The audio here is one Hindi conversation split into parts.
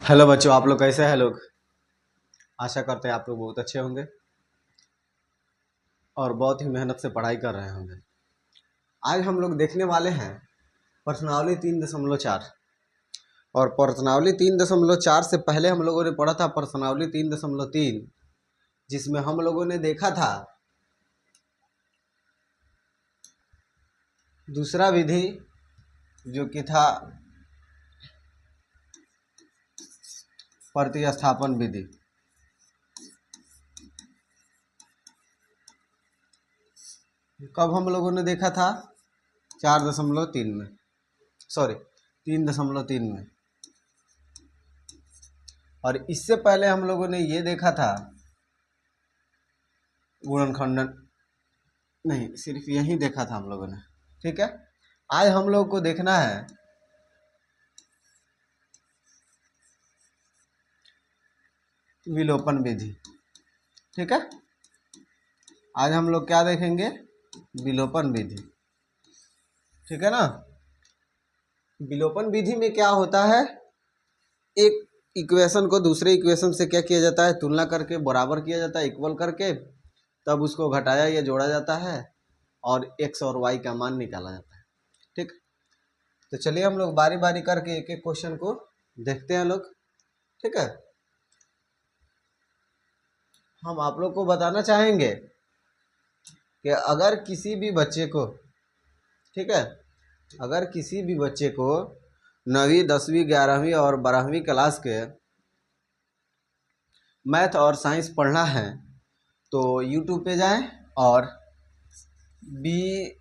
हेलो बच्चों, आप लोग कैसे हैं लोग। आशा करते हैं आप लोग बहुत अच्छे होंगे और बहुत ही मेहनत से पढ़ाई कर रहे होंगे। आज हम लोग देखने वाले हैं प्रश्नावली 3.4। और प्रश्नावली 3.4 से पहले हम लोगों ने पढ़ा था प्रश्नावली 3.3, जिसमें हम लोगों ने देखा था दूसरा विधि जो कि था प्रतिस्थापन विधि। कब हम लोगों ने देखा था? 4.3 में, सॉरी 3.3 में। और इससे पहले हम लोगों ने ये देखा था गुणनखंडन, नहीं सिर्फ यही देखा था हम लोगों ने। ठीक है, आज हम लोग को देखना है विलोपन विधि। ठीक है, आज हम लोग क्या देखेंगे? विलोपन विधि। ठीक है ना। विलोपन विधि में क्या होता है, एक इक्वेशन को दूसरे इक्वेशन से क्या किया जाता है? तुलना करके बराबर किया जाता है, इक्वल करके, तब उसको घटाया या जोड़ा जाता है और एक्स और वाई का मान निकाला जाता है। ठीक, तो चलिए हम लोग बारी बारी करके एक एक क्वेश्चन को देखते हैं लोग। ठीक है, हम आप लोग को बताना चाहेंगे कि अगर किसी भी बच्चे को, ठीक है, अगर किसी भी बच्चे को 9वीं 10वीं 11वीं और 12वीं क्लास के मैथ और साइंस पढ़ना है तो यूट्यूब पे जाएं और BSEB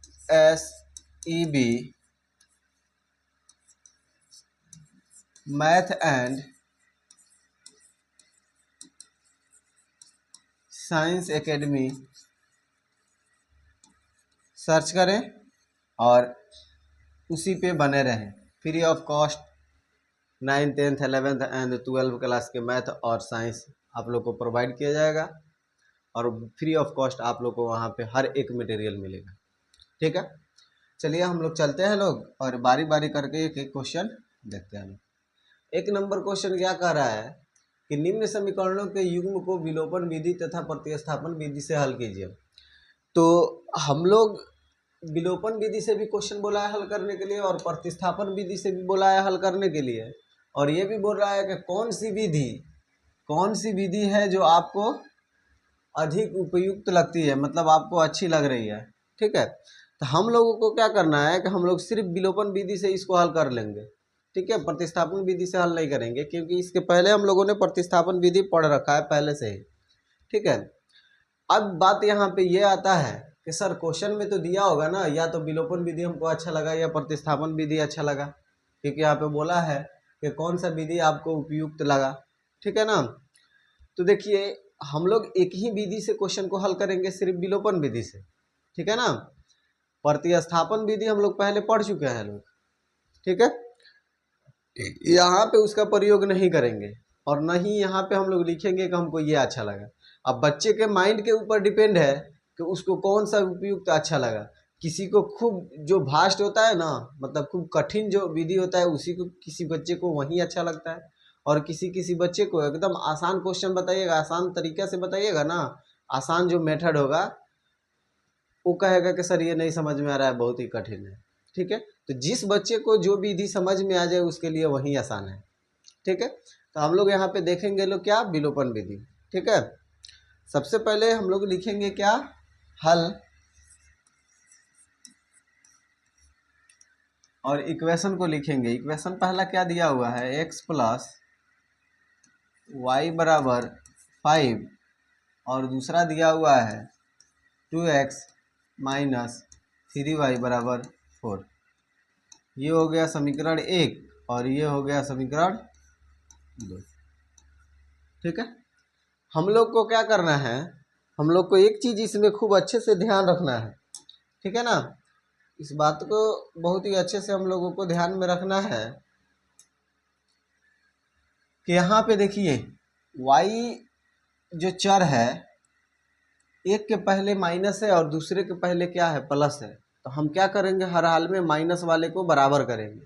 math and science academy search करें और उसी पे बने रहें। Free of cost 9th 10th 11th and 12th class के मैथ और साइंस आप लोग को प्रोवाइड किया जाएगा और फ्री ऑफ कॉस्ट आप लोग को वहाँ पे हर एक मटेरियल मिलेगा। ठीक है, चलिए हम लोग चलते हैं लोग और बारी बारी करके एक एक क्वेश्चन देखते हैं। एक नंबर क्वेश्चन क्या कह रहा है कि निम्न समीकरणों के युग्म को विलोपन विधि तथा प्रतिस्थापन विधि से हल कीजिए। तो हम लोग विलोपन विधि से भी क्वेश्चन बोला है हल करने के लिए और प्रतिस्थापन विधि से भी बोला है हल करने के लिए, और ये भी बोल रहा है कि कौन सी विधि है जो आपको अधिक उपयुक्त लगती है, मतलब आपको अच्छी लग रही है। ठीक है, तो हम लोगों को क्या करना है कि हम लोग सिर्फ विलोपन विधि से इसको हल कर लेंगे। ठीक है, प्रतिस्थापन विधि से हल नहीं करेंगे क्योंकि इसके पहले हम लोगों ने प्रतिस्थापन विधि पढ़ रखा है पहले से ही। ठीक है, अब बात यहाँ पे ये आता है कि सर क्वेश्चन में तो दिया होगा ना, या तो विलोपन विधि हमको अच्छा लगा या प्रतिस्थापन विधि अच्छा लगा, क्योंकि यहाँ पे बोला है कि कौन सा विधि आपको उपयुक्त लगा। ठीक है ना, तो देखिए हम लोग एक ही विधि से क्वेश्चन को हल करेंगे, सिर्फ विलोपन विधि से। ठीक है ना, प्रतिस्थापन विधि हम लोग पहले पढ़ चुके हैं लोग। ठीक है, यहाँ पे उसका प्रयोग नहीं करेंगे और न ही यहाँ पे हम लोग लिखेंगे कि हमको ये अच्छा लगा। अब बच्चे के माइंड के ऊपर डिपेंड है कि उसको कौन सा उपयुक्त अच्छा लगा। किसी को खूब जो भास्ट होता है ना, मतलब खूब कठिन जो विधि होता है उसी को किसी बच्चे को वही अच्छा लगता है, और किसी किसी बच्चे को एकदम आसान क्वेश्चन बताइएगा, आसान तरीका से बताइएगा ना, आसान जो मेथड होगा वो कहेगा कि सर ये नहीं समझ में आ रहा है, बहुत ही कठिन है। ठीक है, तो जिस बच्चे को जो विधि समझ में आ जाए उसके लिए वही आसान है। ठीक है, तो हम लोग यहाँ पे देखेंगे लोग क्या, विलोपन विधि। ठीक है, सबसे पहले हम लोग लिखेंगे क्या, हल, और इक्वेशन को लिखेंगे। इक्वेशन पहला क्या दिया हुआ है, x प्लस वाई बराबर 5 और दूसरा दिया हुआ है 2x माइनस 3y बराबर 4। ये हो गया समीकरण 1 और ये हो गया समीकरण 2। ठीक है, हम लोग को क्या करना है, हम लोग को एक चीज़ इसमें खूब अच्छे से ध्यान रखना है। ठीक है ना, इस बात को बहुत ही अच्छे से हम लोगों को ध्यान में रखना है कि यहाँ पे देखिए y जो चर है, एक के पहले माइनस है और दूसरे के पहले क्या है, प्लस है। तो हम क्या करेंगे, हर हाल में माइनस वाले को बराबर करेंगे।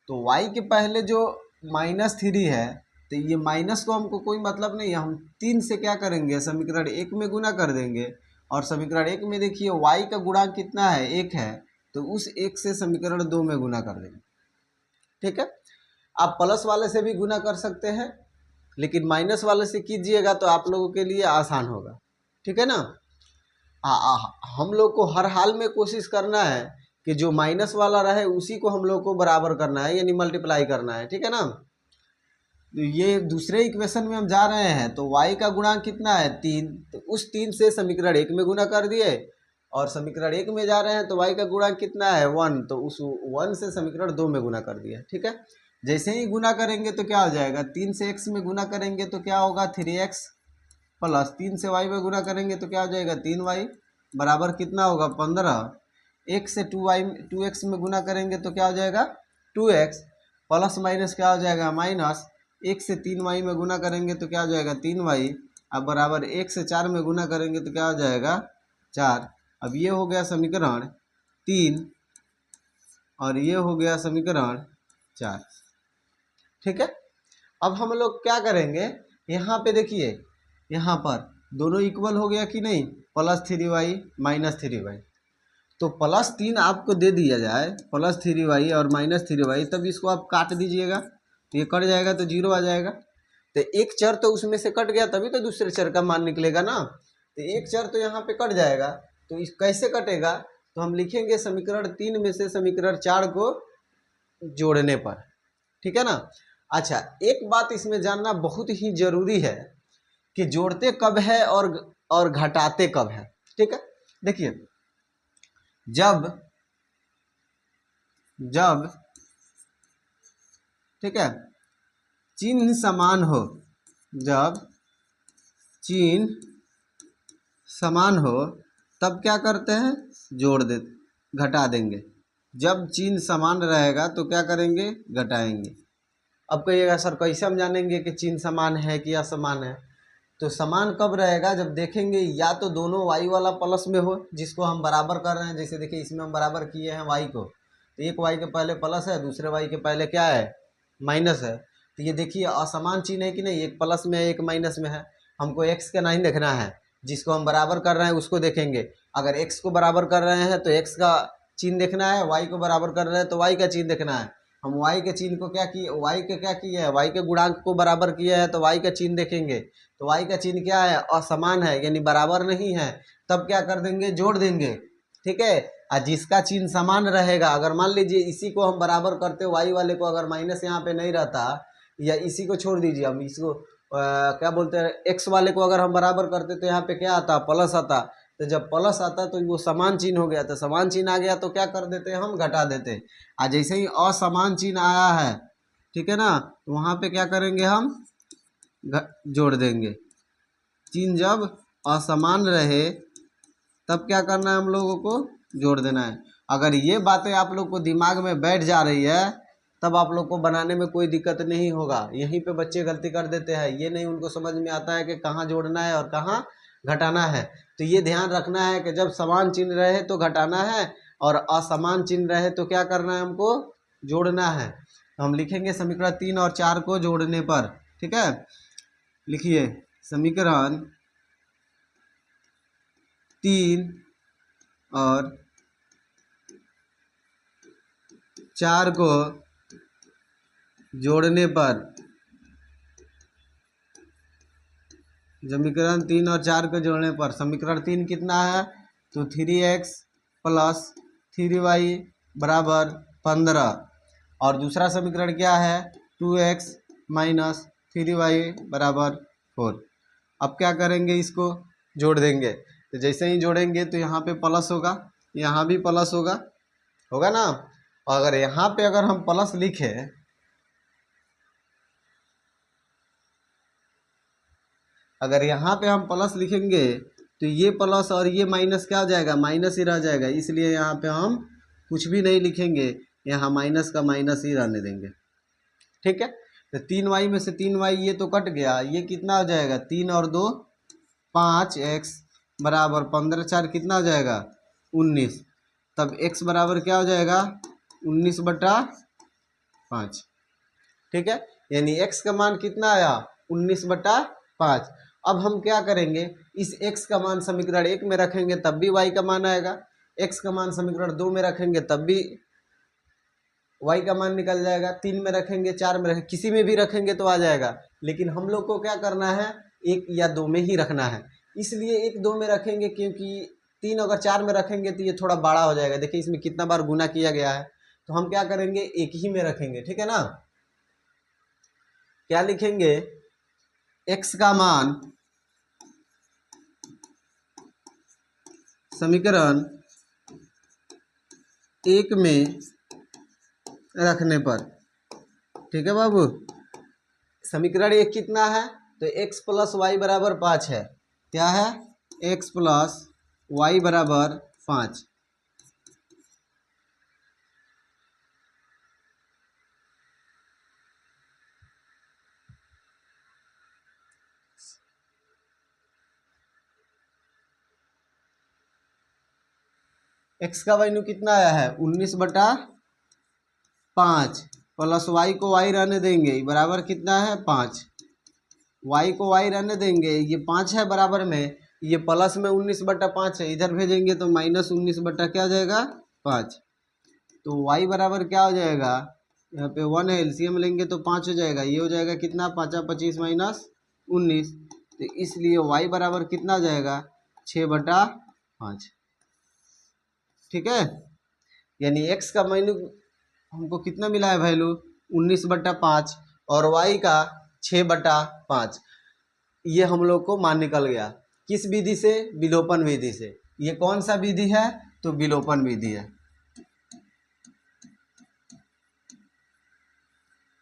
तो y के पहले जो -3 है तो ये माइनस को हमको कोई मतलब नहीं है, हम 3 से क्या करेंगे, समीकरण 1 में गुना कर देंगे। और समीकरण 1 में देखिए y का गुणांक कितना है, 1 है, तो उस 1 से समीकरण 2 में गुना कर देंगे। ठीक है, आप प्लस वाले से भी गुना कर सकते हैं, लेकिन माइनस वाले से कीजिएगा तो आप लोगों के लिए आसान होगा। ठीक है ना। हम लोग को हर हाल में कोशिश करना है कि जो माइनस वाला रहे उसी को हम लोग को बराबर करना है, यानी मल्टीप्लाई करना है। ठीक है ना। तो ये दूसरे इक्वेशन में हम जा रहे हैं, तो y का गुणांक कितना है, 3, तो उस 3 से समीकरण 1 में गुना कर दिए। और समीकरण 1 में जा रहे हैं तो y का गुणांक कितना है, 1, तो उस 1 से समीकरण 2 में गुना कर दिया। ठीक है, जैसे ही गुना करेंगे तो क्या हो जाएगा, 3 से x में गुना करेंगे तो क्या होगा, 3x प्लस 3 से y में गुना करेंगे तो क्या हो जाएगा, 3y बराबर कितना होगा, 15। 1 से 2x में गुना करेंगे तो क्या हो जाएगा, 2x प्लस माइनस क्या हो जाएगा, माइनस। 1 से 3y में गुना करेंगे तो क्या हो जाएगा, 3y। अब बराबर 1 से 4 में गुना करेंगे तो क्या हो जाएगा, 4। अब ये हो गया समीकरण 3 और ये हो गया समीकरण 4। ठीक है, अब हम लोग क्या करेंगे, यहाँ पे देखिए, यहाँ पर दोनों इक्वल हो गया कि नहीं, +3y -3y। तो +3 आपको दे दिया जाए, +3y और -3y, तब इसको आप काट दीजिएगा तो ये कट जाएगा तो 0 आ जाएगा। तो एक चर तो उसमें से कट गया, तभी तो दूसरे चर का मान निकलेगा ना। तो एक चर तो यहाँ पे कट जाएगा, तो इस कैसे कटेगा, तो हम लिखेंगे समीकरण 3 में से समीकरण 4 को जोड़ने पर। ठीक है ना। अच्छा, एक बात इसमें जानना बहुत ही जरूरी है कि जोड़ते कब है और घटाते कब है। ठीक है, देखिए, जब ठीक है चिन्ह समान हो, जब चिन्ह समान हो तब क्या करते हैं, जोड़ दे, घटा देंगे। जब चिन्ह समान रहेगा तो क्या करेंगे, घटाएंगे। अब कहिएगा सर कैसे हम जानेंगे कि चिन्ह समान है कि असमान है, तो समान कब रहेगा, जब देखेंगे या तो दोनों y वाला प्लस में हो, जिसको हम बराबर कर रहे हैं। जैसे देखिए इसमें हम बराबर किए हैं y को, तो एक y के पहले प्लस है, दूसरे y के पहले क्या है, माइनस है। तो ये देखिए असमान चिन्ह है कि नहीं, एक प्लस में है एक माइनस में है। हमको x का नहीं देखना है, जिसको हम बराबर कर रहे हैं उसको देखेंगे। अगर x को बराबर कर रहे हैं तो x का चिन्ह देखना है, y को बराबर कर रहे हैं तो y का चिन्ह देखना है। हम y के चिन्ह को क्या किए, y के क्या किए है, y के गुणांक को बराबर किया है तो y का चिन्ह देखेंगे। तो y का चिन्ह क्या है, असमान है, यानी बराबर नहीं है, तब क्या कर देंगे, जोड़ देंगे। ठीक है, और जिसका चिन्ह समान रहेगा, अगर मान लीजिए इसी को हम बराबर करते y वाले को, अगर माइनस यहाँ पे नहीं रहता, या इसी को छोड़ दीजिए, हम इसको क्या बोलते हैं, x वाले को अगर हम बराबर करते तो यहाँ पे क्या आता, प्लस आता। तो जब प्लस आता तो वो समान चिन्ह हो गया, तो समान चिन्ह आ गया तो क्या कर देते हैं, हम घटा देते। और जैसे ही असमान चिन्ह आया है, ठीक है ना, तो वहाँ पे क्या करेंगे, हम जोड़ देंगे। चिन्ह जब असमान रहे तब क्या करना है, हम लोगों को जोड़ देना है। अगर ये बातें आप लोग को दिमाग में बैठ जा रही है तब आप लोग को बनाने में कोई दिक्कत नहीं होगा। यहीं पे बच्चे गलती कर देते हैं, ये नहीं उनको समझ में आता है कि कहाँ जोड़ना है और कहाँ घटाना है। तो ये ध्यान रखना है कि जब समान चिन्ह रहे तो घटाना है, और असमान चिन्ह रहे तो क्या करना है, हमको जोड़ना है। तो हम लिखेंगे समीकरण 3 और 4 को जोड़ने पर। ठीक है, लिखिए समीकरण 3 और 4 को जोड़ने पर, समीकरण 3 और 4 को जोड़ने पर समीकरण 3 कितना है, तो 3x प्लस 3y बराबर 15, और दूसरा समीकरण क्या है, 2x माइनस 3y बराबर 4। अब क्या करेंगे, इसको जोड़ देंगे। तो जैसे ही जोड़ेंगे तो यहाँ पे प्लस होगा, यहाँ भी प्लस होगा ना। अगर यहाँ पे अगर हम प्लस लिखे, अगर यहाँ पे हम प्लस लिखेंगे तो ये प्लस और ये माइनस क्या हो जाएगा, माइनस ही रह जाएगा। इसलिए यहाँ पे हम कुछ भी नहीं लिखेंगे, यहाँ माइनस का माइनस ही रहने देंगे। ठीक है, तो 3y में से 3y ये तो कट गया, ये कितना हो जाएगा, 3 और 2 5x बराबर 15 4 कितना हो जाएगा, 19। तब x बराबर क्या हो जाएगा, 19/5। ठीक है, यानी x का मान कितना आया 19/5। अब हम क्या करेंगे, इस x का मान समीकरण 1 में रखेंगे तब भी y का मान आएगा, x का मान समीकरण 2 में रखेंगे तब भी y का मान निकल जाएगा, 3 में रखेंगे, 4 में रखेंगे, किसी में भी रखेंगे तो आ जाएगा। लेकिन हम लोग को क्या करना है, 1 या 2 में ही रखना है, इसलिए 1 2 में रखेंगे, क्योंकि 3 अगर 4 में रखेंगे तो ये थोड़ा बड़ा हो जाएगा। देखिए इसमें कितना बार गुना किया गया है, तो हम क्या करेंगे 1 ही में रखेंगे, ठीक है ना। क्या लिखेंगे, x का मान समीकरण 1 में रखने पर, ठीक है बाबू। समीकरण 1 कितना है, तो x प्लस वाई बराबर 5 है। क्या है, x प्लस वाई बराबर 5। x का वैल्यू कितना आया है 19/5 प्लस y को y रहने देंगे, बराबर कितना है 5। y को y रहने देंगे, ये 5 है बराबर में, ये प्लस में 19/5 है, इधर भेजेंगे तो माइनस 19 बटा क्या आ जाएगा 5। तो y बराबर क्या हो जाएगा, यहाँ पे 1 है, एलसीएम लेंगे तो 5 हो जाएगा, ये हो जाएगा कितना 5 25 माइनस 19, तो इसलिए y बराबर कितना आ जाएगा 6/5। ठीक है, यानी x का वैल्यू हमको कितना मिला है वैल्यू 19/5 और y का 6/5। ये हम लोग को मान निकल गया, किस विधि से, विलोपन विधि से। ये कौन सा विधि है, तो विलोपन विधि है।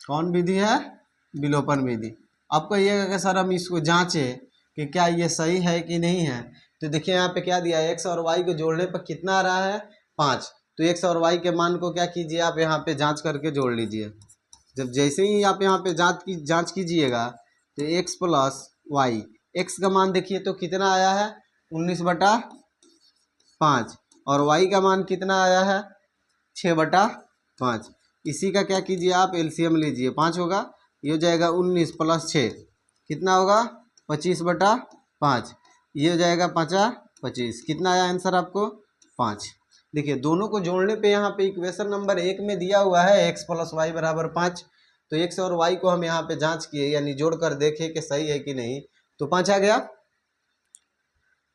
कौन विधि है, विलोपन विधि। अब कहिएगा कि सर हम इसको जांचें कि क्या ये सही है कि नहीं है, तो देखिए यहाँ पे क्या दिया है, x और y को जोड़ने पर कितना आ रहा है 5। तो x और y के मान को क्या कीजिए आप यहाँ पे जांच करके जोड़ लीजिए। जब जैसे ही आप यहाँ पे जांच कीजिएगा तो x प्लस वाई, x का मान देखिए तो कितना आया है 19/5 और y का मान कितना आया है 6/5। इसी का क्या कीजिए आप एलसीएम लीजिए, 5 होगा, ये हो जाएगा 19 प्लस 6 कितना होगा 25/5, ये हो जाएगा 5×25, कितना आया आंसर आपको 5। देखिए दोनों को जोड़ने पे यहाँ पे इक्वेशन नंबर 1 में दिया हुआ है x प्लस वाई बराबर 5, तो x और y को हम यहाँ पे जांच किए, यानी जोड़ कर देखे कि सही है कि नहीं, तो 5 आ गया।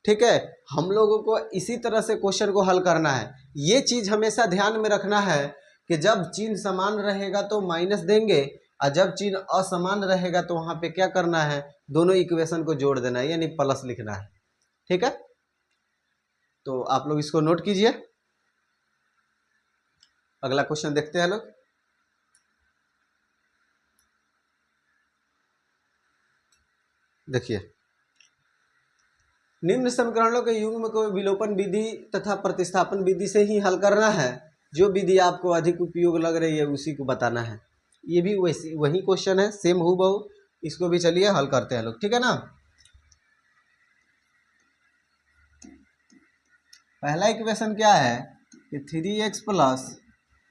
ठीक है, हम लोगों को इसी तरह से क्वेश्चन को हल करना है। ये चीज हमेशा ध्यान में रखना है कि जब चिन्ह समान रहेगा तो माइनस देंगे, और जब चिन्ह असमान रहेगा तो वहां पे क्या करना है, दोनों इक्वेशन को जोड़ देना है, यानी प्लस लिखना है। ठीक है, तो आप लोग इसको नोट कीजिए। अगला क्वेश्चन देखते हैं लोग। देखिए, निम्न समीकरणों के युग्म को विलोपन विधि तथा प्रतिस्थापन विधि से ही हल करना है। जो विधि आपको अधिक उपयोग लग रही है उसी को बताना है। ये भी वही क्वेश्चन है, सेम हूबहू। इसको भी चलिए हल करते हैं लोग, ठीक है ना। पहला इक्वेशन क्या है कि 3x प्लस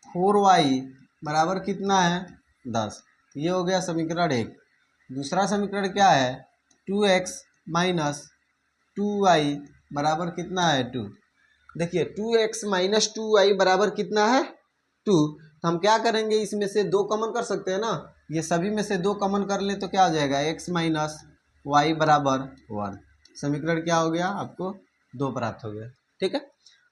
4y बराबर कितना है 10, ये हो गया समीकरण 1। दूसरा समीकरण क्या है 2x माइनस 2y बराबर कितना है 2। देखिए 2x माइनस 2y बराबर कितना है 2, तो हम क्या करेंगे, इसमें से 2 कॉमन कर सकते हैं ना, ये सभी में से 2 कॉमन कर ले तो क्या हो जाएगा x माइनस वाई बराबर 1। समीकरण क्या हो गया आपको 2 प्राप्त हो गया। ठीक है,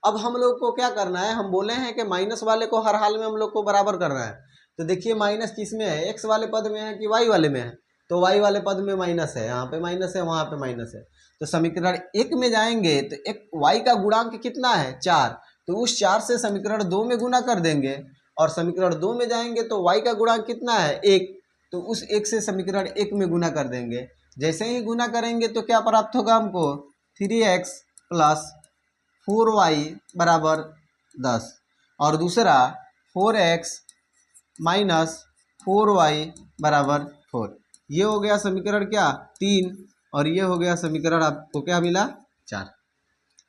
अब हम लोग को क्या करना है, हम बोले हैं कि माइनस वाले को हर हाल में हम लोग को बराबर करना है। तो देखिए माइनस किस में है, x वाले पद में है कि y वाले में है, तो y वाले पद में माइनस है, यहाँ पे माइनस है, वहाँ पे माइनस है। तो समीकरण 1 में जाएंगे तो एक y का गुणांक कितना है 4, तो उस 4 से समीकरण 2 में गुना कर देंगे, और समीकरण 2 में जाएंगे तो y का गुणांक कितना है 1, तो उस 1 से समीकरण 1 में गुना कर देंगे। जैसे ही गुना करेंगे तो क्या प्राप्त होगा हमको 3x प्लस 4y बराबर 10, और दूसरा 4x माइनस 4y बराबर 4। ये हो गया समीकरण क्या 3, और ये हो गया समीकरण आपको क्या मिला 4।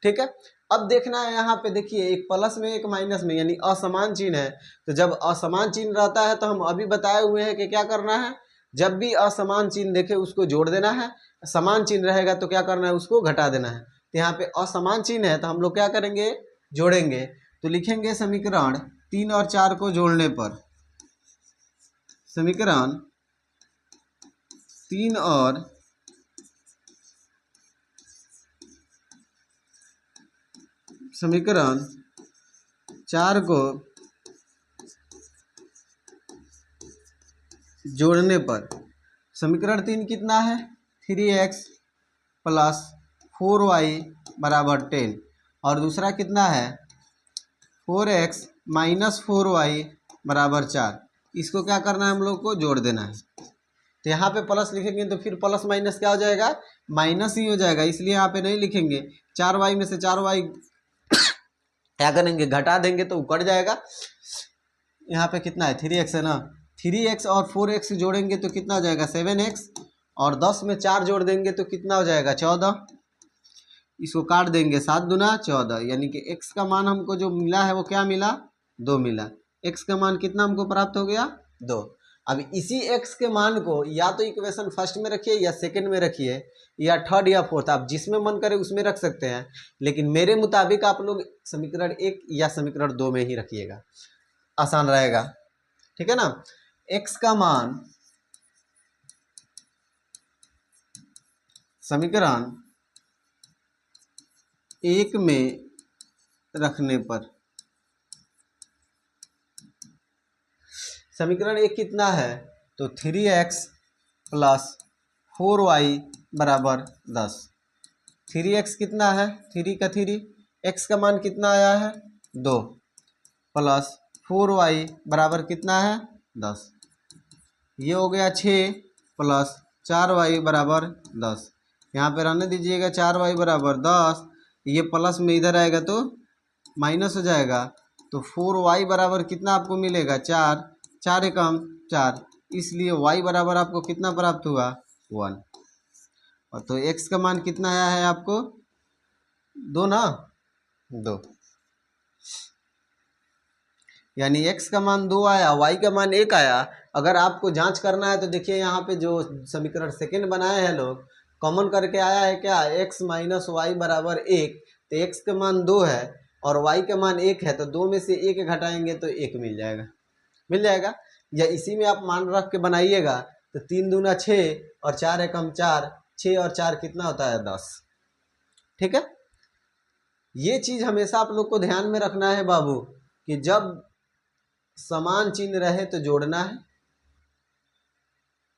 ठीक है, अब देखना है यहाँ पे, देखिए एक प्लस में एक माइनस में, यानी असमान चिन्ह है। तो जब असमान चिन्ह रहता है तो हम अभी बताए हुए हैं कि क्या करना है, जब भी असमान चिन्ह देखे उसको जोड़ देना है, समान चिन्ह रहेगा तो क्या करना है, उसको घटा देना है। तो यहाँ पे असमान चिन्ह है तो हम लोग क्या करेंगे, जोड़ेंगे। तो लिखेंगे समीकरण 3 और 4 को जोड़ने पर, समीकरण 3 और 4 को जोड़ने पर समीकरण 3 कितना है, 3x प्लस 4y बराबर 10, और दूसरा कितना है 4x माइनस 4y बराबर 4। इसको क्या करना है, हम लोग को जोड़ देना है। तो यहाँ पे प्लस लिखेंगे तो फिर प्लस माइनस क्या हो जाएगा, माइनस ही हो जाएगा, इसलिए यहाँ पे नहीं लिखेंगे। 4y में से 4y क्या करेंगे, घटा देंगे तो कट जाएगा। यहाँ पे कितना है 3x है ना, 3x और 4x जोड़ेंगे तो कितना हो जाएगा 7x, और 10 में 4 जोड़ देंगे तो कितना हो जाएगा 14। इसको काट देंगे, 7 दूना 14, यानी कि x का मान हमको जो मिला है वो क्या मिला, 2 मिला। x का मान कितना हमको प्राप्त हो गया, 2। अब इसी x के मान को या तो इक्वेशन फर्स्ट में रखिए या सेकंड में रखिए या थर्ड या फोर्थ, आप जिसमें मन करे उसमें रख सकते हैं, लेकिन मेरे मुताबिक आप लोग समीकरण 1 या समीकरण 2 में ही रखिएगा, आसान रहेगा, ठीक है ना। x का मान समीकरण 1 में रखने पर समीकरण 1 कितना है, तो 3x प्लस 4y बराबर 10। 3x कितना है, 3 का 3, x का मान कितना आया है 2, प्लस 4y बराबर कितना है 10। ये हो गया 6 प्लस 4y बराबर 10। यहाँ पे रहने दीजिएगा 4y बराबर 10, ये प्लस में इधर आएगा तो माइनस हो जाएगा। तो 4y बराबर कितना आपको मिलेगा 4, 4 एकम 4, इसलिए y बराबर आपको कितना प्राप्त हुआ 1। और तो x का मान कितना आया है आपको 2 ना, 2, यानी x का मान 2 आया, y का मान 1 आया। अगर आपको जांच करना है तो देखिए यहाँ पे जो समीकरण सेकंड बनाए हैं लोग, कॉमन करके आया है क्या, x माइनस वाई बराबर 1। तो x का मान 2 है और y का मान 1 है, तो 2 में से 1 घटाएंगे तो 1 मिल जाएगा, मिल जाएगा। या इसी में आप मान रख के बनाइएगा तो 3 दूना 6 और 4 एकम 4, 6 और 4 कितना होता है 10, ठीक है। ये चीज़ हमेशा आप लोग को ध्यान में रखना है बाबू, कि जब समान चिन्ह रहे तो जोड़ना है,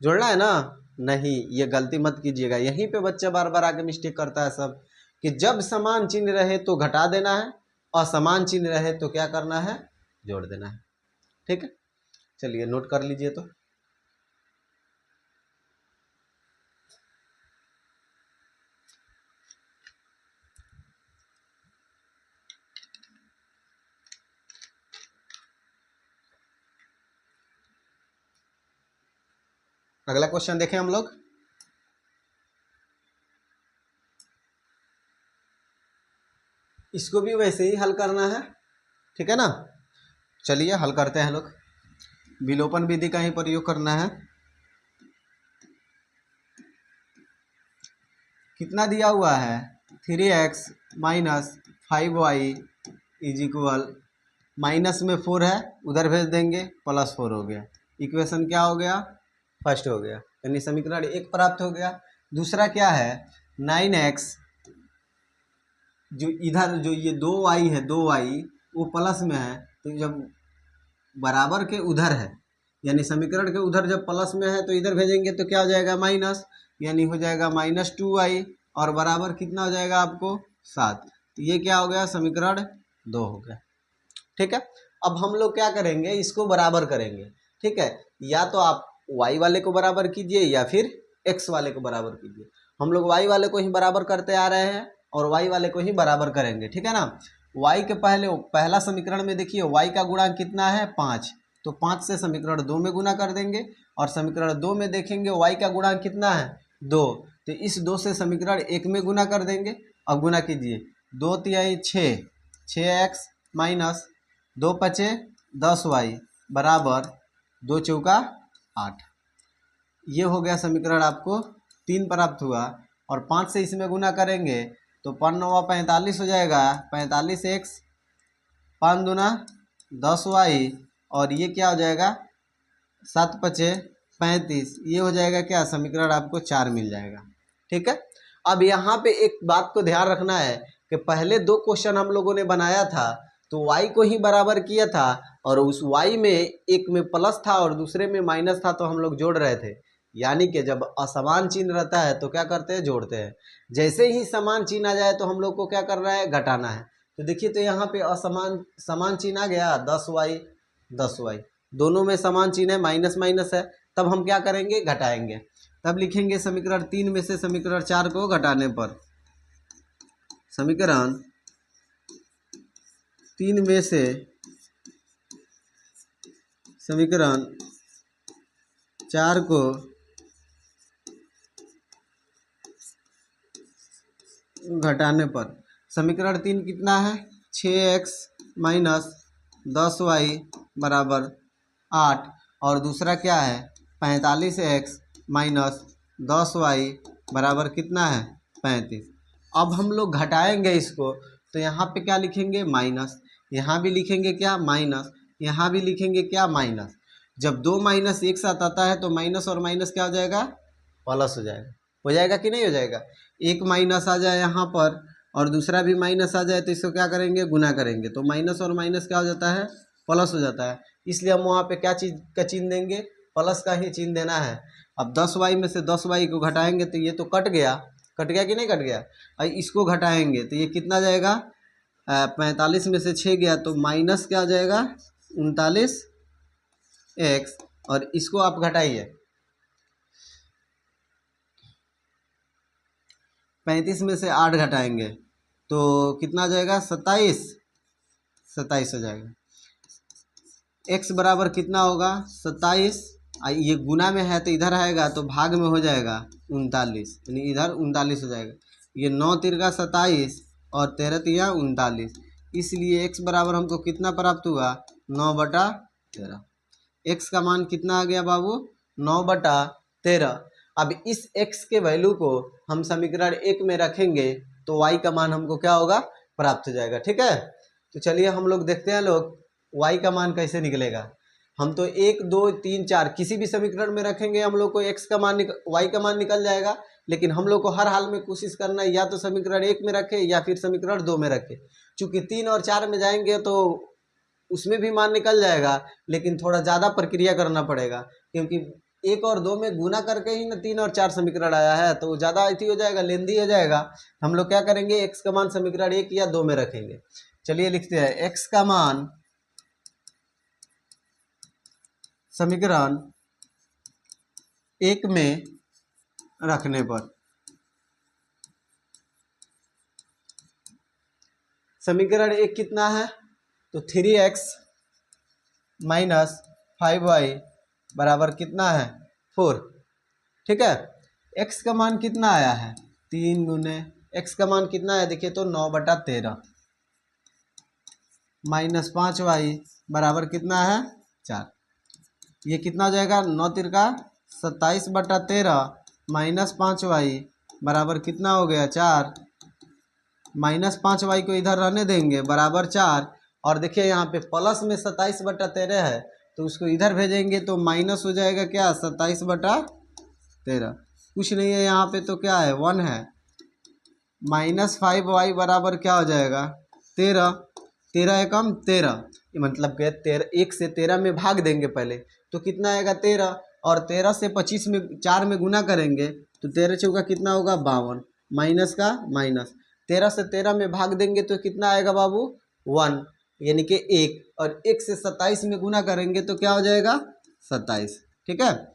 जोड़ना है ना, नहीं ये गलती मत कीजिएगा। यहीं पे बच्चा बार बार आके मिस्टेक करता है सब, कि जब समान चिन्ह रहे तो घटा देना है, और समान चिन्ह रहे तो क्या करना है, जोड़ देना है, ठीक है। चलिए नोट कर लीजिए। तो अगला क्वेश्चन देखें हम लोग। इसको भी वैसे ही हल करना है, ठीक है ना। चलिए हल करते हैं लोग। विलोपन विधि का ही प्रयोग करना है। कितना दिया हुआ है 3x minus 5y is equal, minus में 4 है उधर भेज देंगे, प्लस 4 हो गया। इक्वेशन क्या हो गया, फर्स्ट हो गया, यानी समीकरण 1 प्राप्त हो गया। दूसरा क्या है 9x, जो इधर जो ये 2y है 2y वो प्लस में है, तो जब बराबर के उधर है, यानी समीकरण के उधर जब प्लस में है तो इधर भेजेंगे तो क्या हो जाएगा माइनस, यानी हो जाएगा माइनस 2y, और बराबर कितना हो जाएगा आपको 7। तो ये क्या हो गया समीकरण 2 हो गया, ठीक है। अब हम लोग क्या करेंगे, इसको बराबर करेंगे, ठीक है। या तो आप y वाले को बराबर कीजिए या फिर x वाले को बराबर कीजिए। हम लोग y वाले को ही बराबर करते आ रहे हैं और y वाले को ही बराबर करेंगे, ठीक है ना। y के पहला समीकरण में देखिए y का गुणांक कितना है 5, तो 5 से समीकरण 2 में गुना कर देंगे, और समीकरण 2 में देखेंगे y का गुणांक कितना है 2, तो इस 2 से समीकरण 1 में गुना कर देंगे। अब गुना कीजिए, 2 तिहाई 6, 6x माइनस 2 पचे 10y बराबर 2 चौका 8। ये हो गया समीकरण आपको 3 प्राप्त हुआ, और 5 से इसमें गुना करेंगे तो 5 9 45 हो जाएगा, 45x, 5 दूना 10y, और ये क्या हो जाएगा 7 पचे 35, ये हो जाएगा क्या, समीकरण आपको 4 मिल जाएगा। ठीक है। अब यहाँ पे एक बात को ध्यान रखना है कि पहले 2 क्वेश्चन हम लोगों ने बनाया था तो y को ही बराबर किया था, और उस y में एक में प्लस था और दूसरे में माइनस था, तो हम लोग जोड़ रहे थे। यानी कि जब असमान चिन्ह रहता है तो क्या करते हैं, जोड़ते हैं। जैसे ही समान चिन्ह आ जाए तो हम लोग को क्या करना है, घटाना है। तो देखिए, तो यहाँ पे समान चिन्ह आ गया, 10y 10y, दोनों में समान चिन्ह है, माइनस माइनस है, तब हम क्या करेंगे, घटाएंगे। तब लिखेंगे समीकरण 3 में से समीकरण 4 को घटाने पर, समीकरण 3 में से समीकरण 4 को घटाने पर समीकरण 3 कितना है, 6x माइनस 10y बराबर 8, और दूसरा क्या है 45x माइनस 10y बराबर कितना है 35। अब हम लोग घटाएंगे इसको, तो यहाँ पे क्या लिखेंगे, माइनस, यहाँ भी लिखेंगे क्या, माइनस, यहाँ भी लिखेंगे क्या, माइनस। जब 2 माइनस एक साथ आता है तो माइनस और माइनस क्या हो जाएगा, प्लस हो जाएगा कि नहीं हो जाएगा। एक माइनस आ जाए यहाँ पर और दूसरा भी माइनस आ जाए तो इसको क्या करेंगे, गुना करेंगे, तो माइनस और माइनस क्या हो जाता है, प्लस हो जाता है। इसलिए हम वहाँ पे क्या चीज़ का चिन्ह देंगे, प्लस का ही चिन्ह देना है। अब 10y में से 10y को घटाएंगे तो ये तो कट गया कि नहीं कट गया। और इसको घटाएंगे तो ये कितना जाएगा, 45 में से 6 गया तो माइनस क्या हो जाएगा 39x, और इसको आप घटाइए, 35 में से 8 घटाएंगे तो कितना हो जाएगा, 27 हो जाएगा। x बराबर कितना होगा 27, ये गुना में है तो इधर आएगा तो भाग में हो जाएगा 39, यानी इधर 39 हो जाएगा। ये 9 तिरका 27 और 13 तिया 39, इसलिए x बराबर हमको कितना प्राप्त हुआ, 9/13। x का मान कितना आ गया बाबू, 9/13। अब इस x के वैल्यू को हम समीकरण 1 में रखेंगे तो y का मान हमको क्या होगा, प्राप्त हो जाएगा। ठीक है, तो चलिए हम लोग देखते हैं लोग y का मान कैसे निकलेगा। हम तो 1 2 3 4 किसी भी समीकरण में रखेंगे हम लोग को x का मान y का मान निकल जाएगा, लेकिन हम लोग को हर हाल में कोशिश करना है या तो समीकरण 1 में रखें या फिर समीकरण 2 में रखें। चूँकि 3 और 4 में जाएंगे तो उसमें भी मान निकल जाएगा, लेकिन थोड़ा ज़्यादा प्रक्रिया करना पड़ेगा, क्योंकि 1 और 2 में गुना करके ही ना 3 और 4 समीकरण आया है, तो ज़्यादा अथी हो जाएगा, लेंदी हो जाएगा। हम लोग क्या करेंगे, x का मान समीकरण 1 या 2 में रखेंगे। चलिए लिखते हैं, x का मान समीकरण 1 में रखने पर समीकरण 1 कितना है, तो 3x माइनस 5y बराबर कितना है 4। ठीक है, x का मान कितना आया है 3 गुने x का मान कितना है, देखिए तो 9/13 माइनस 5y बराबर कितना है 4। ये कितना हो जाएगा, 9 तिरका 27/13 माइनस 5y बराबर कितना हो गया 4। माइनस 5y को इधर रहने देंगे, बराबर 4, और देखिए यहाँ पे प्लस में 27/13 है तो उसको इधर भेजेंगे तो माइनस हो जाएगा क्या 27/13, कुछ नहीं है यहाँ पे तो क्या है 1 है। माइनस 5y बराबर क्या हो जाएगा 13, 13 एकम 13, मतलब के 1 से 13 में भाग देंगे पहले तो कितना आएगा 13, और 13 से 25 में 4 में गुना करेंगे तो 13 चौका कितना होगा 52, माइनस का माइनस, 13 से 13 में भाग देंगे तो कितना आएगा बाबू 1, यानी कि 1, और 1 से 27 में गुना करेंगे तो क्या हो जाएगा 27। ठीक है,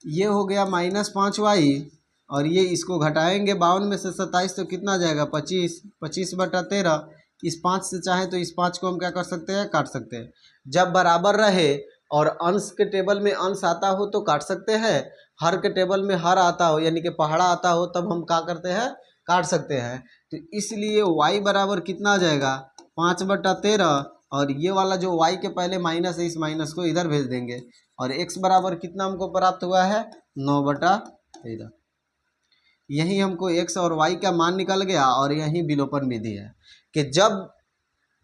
ये हो गया माइनस 5y, और ये इसको घटाएंगे 52 में से 27 तो कितना आ जाएगा 25, 25/13। इस 5 से चाहे तो इस 5 को हम क्या कर सकते हैं, काट सकते हैं। जब बराबर रहे और अंश के टेबल में अंश आता हो तो काट सकते हैं, हर के टेबल में हर आता हो यानी कि पहाड़ा आता हो तब हम क्या करते हैं, काट सकते हैं। तो इसलिए y बराबर कितना आ जाएगा 5/13, और ये वाला जो y के पहले माइनस है, इस माइनस को इधर भेज देंगे और x बराबर कितना हमको प्राप्त हुआ है 9/13। यही हमको x और y का मान निकल गया। और यही विलोपन विधि है कि जब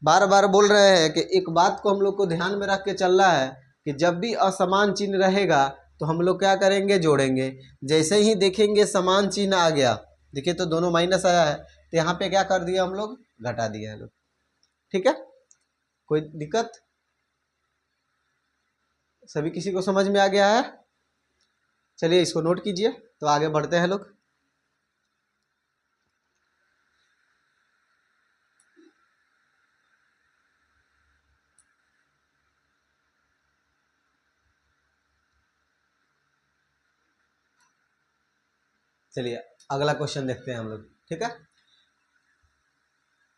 बार बार बोल रहे हैं कि एक बात को हम लोग को ध्यान में रख के चलना है कि जब भी असमान चिन्ह रहेगा तो हम लोग क्या करेंगे, जोड़ेंगे। जैसे ही देखेंगे समान चिन्ह आ गया, देखिए तो दोनों माइनस आया है, तो यहाँ पे क्या कर दिया हम लोग, घटा दिया है लोग। ठीक है, कोई दिक्कत? सभी किसी को समझ में आ गया है? चलिए इसको नोट कीजिए, तो आगे बढ़ते हैं लोग। चलिए अगला क्वेश्चन देखते हैं हम लोग। ठीक है,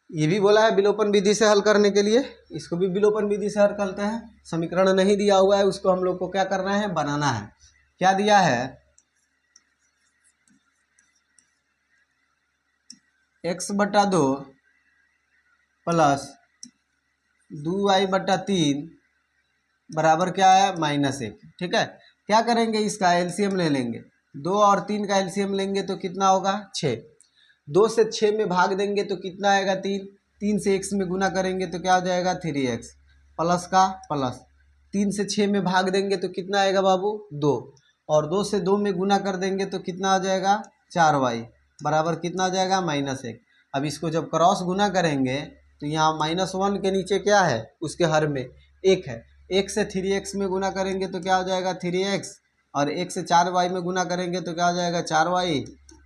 ये भी बोला है विलोपन विधि से हल करने के लिए, इसको भी विलोपन विधि से हल करते हैं। समीकरण नहीं दिया हुआ है, उसको हम लोग को क्या करना है, बनाना है। क्या दिया है, x/2 प्लस 2y/3 बराबर क्या है, -1। ठीक है, क्या करेंगे, इसका एलसीएम ले लेंगे। 2 और 3 का एलसीएम लेंगे तो कितना होगा, 6। 2 से 6 में भाग देंगे तो कितना आएगा, 3। 3 से x में गुना करेंगे तो क्या हो जाएगा, 3x प्लस का प्लस। 3 से 6 में भाग देंगे तो कितना आएगा बाबू, 2। और 2 से 2 में गुना कर देंगे तो कितना आ जाएगा, 4y बराबर कितना आ जाएगा, -1। अब इसको जब क्रॉस गुना करेंगे तो यहाँ -1 के नीचे क्या है, उसके हर में 1 है। 1 से 3x में गुना करेंगे तो क्या हो जाएगा, 3x। और 1 से 4y में गुना करेंगे तो क्या हो जाएगा, 4y।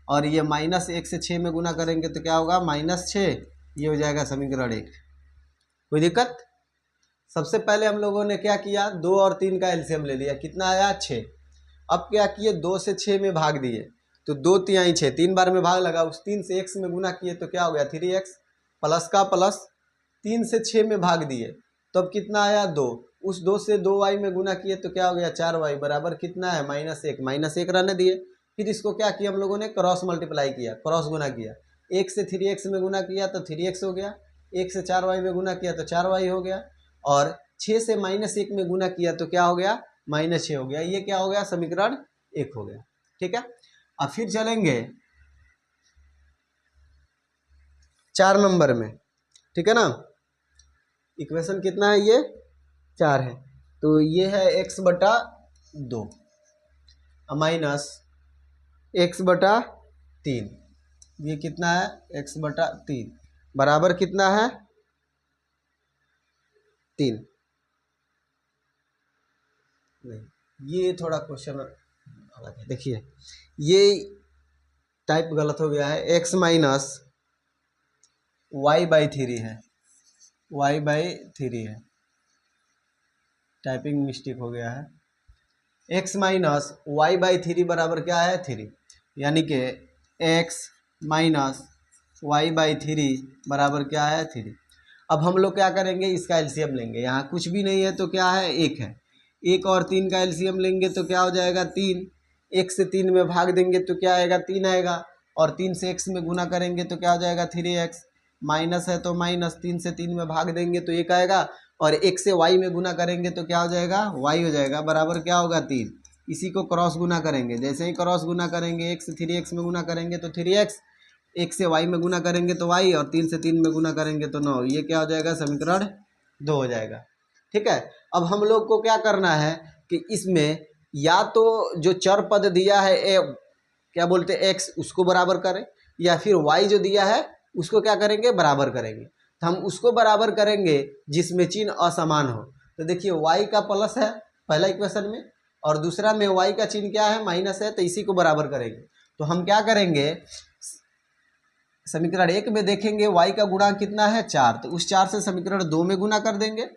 और ये -1 से 6 में गुना करेंगे तो क्या होगा, -6। ये हो जाएगा समीकरण 1। कोई दिक्कत? सबसे पहले हम लोगों ने क्या किया, 2 और 3 का एलसीएम ले लिया, कितना आया, 6। अब क्या किए, 2 से 6 में भाग दिए तो 2 तिहाई 6, 3 बार में भाग लगा, उस 3 से x में गुना किए तो क्या हो गया, 3x प्लस का प्लस। 3 से 6 में भाग दिए तो अब कितना आया, 2। उस 2 से 2y में गुना किए तो क्या हो गया, 4y बराबर कितना है, -1। -1 रहने दिए। फिर इसको क्या किया हम लोगों ने, क्रॉस मल्टीप्लाई किया, क्रॉस गुना किया। 1 से 3x में गुना किया तो 3x हो गया। 1 से 4y में गुना किया तो 4y हो गया। और 6 से -1 में गुना किया तो क्या हो गया, -6 हो गया। ये क्या हो गया, समीकरण 1 हो गया। ठीक है, अब फिर चलेंगे 4 नंबर में। ठीक है ना, इक्वेशन कितना है, ये 4 है। तो ये है x/2 माइनस x/3। ये कितना है, x/3 बराबर कितना है, 3। नहीं, ये थोड़ा क्वेश्चन अलग है। देखिए ये टाइप गलत हो गया है, x माइनस y/3 है, y/3 है, टाइपिंग मिस्टेक हो गया है। x माइनस y/3 बराबर क्या है, 3। यानी कि x माइनस y/3 बराबर क्या है, 3। अब हम लोग क्या करेंगे, इसका एलसीएम लेंगे। यहाँ कुछ भी नहीं है तो क्या है, 1 है। 1 और 3 का एलसीएम लेंगे तो क्या हो जाएगा, 3। 1 से 3 में भाग देंगे तो क्या आएगा, 3 आएगा। और 3 से x में गुना करेंगे तो क्या हो जाएगा, 3x। माइनस है तो माइनस, 3 से 3 में भाग देंगे तो 1 आएगा। और 1 से y में गुना करेंगे तो क्या हो जाएगा, y हो जाएगा बराबर क्या होगा, 3। इसी को क्रॉस गुना करेंगे, जैसे ही क्रॉस गुना करेंगे 1 से 3x में गुना करेंगे तो 3x। 1 से y में गुना करेंगे तो y, और 3 से 3 में गुना करेंगे तो 9। ये क्या हो जाएगा, समीकरण 2 हो जाएगा। ठीक है, अब हम लोग को क्या करना है कि इसमें या तो जो चर पद दिया है क्या बोलते हैं, x, उसको बराबर करें, या फिर y जो दिया है उसको क्या करेंगे, बराबर करेंगे। तो हम उसको बराबर करेंगे जिसमें चिन्ह असमान हो। तो देखिए y का प्लस है पहला इक्वेशन में, और दूसरा में y का चिन्ह क्या है, माइनस है, तो इसी को बराबर करेंगे। तो हम क्या करेंगे, समीकरण 1 में देखेंगे y का गुणांक कितना है, 4, तो उस 4 से समीकरण 2 में गुना कर देंगे।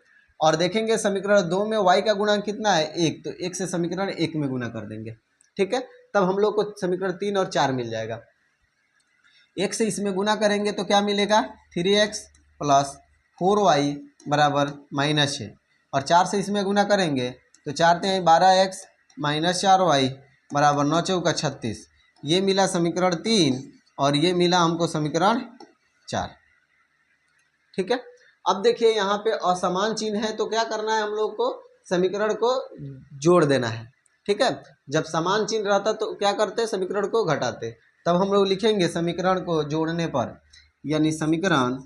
और देखेंगे समीकरण 2 में y का गुणांक कितना है, 1, तो 1 से समीकरण 1 में गुना कर देंगे। ठीक है, तब हम लोग को समीकरण 3 और 4 मिल जाएगा। 1 से इसमें गुना करेंगे तो क्या मिलेगा, 3x प्लस 4y बराबर -6। और 4 से इसमें गुना करेंगे तो 4 × 12x माइनस 4y बराबर 9 × 36। ये मिला समीकरण 3 और ये मिला हमको समीकरण 4। ठीक है, अब देखिए यहाँ पे असमान चिन्ह है तो क्या करना है हम लोग को, समीकरण को जोड़ देना है। ठीक है, जब समान चिन्ह रहता तो क्या करते, समीकरण को घटाते। तब हम लोग लिखेंगे समीकरण को जोड़ने पर, यानी समीकरण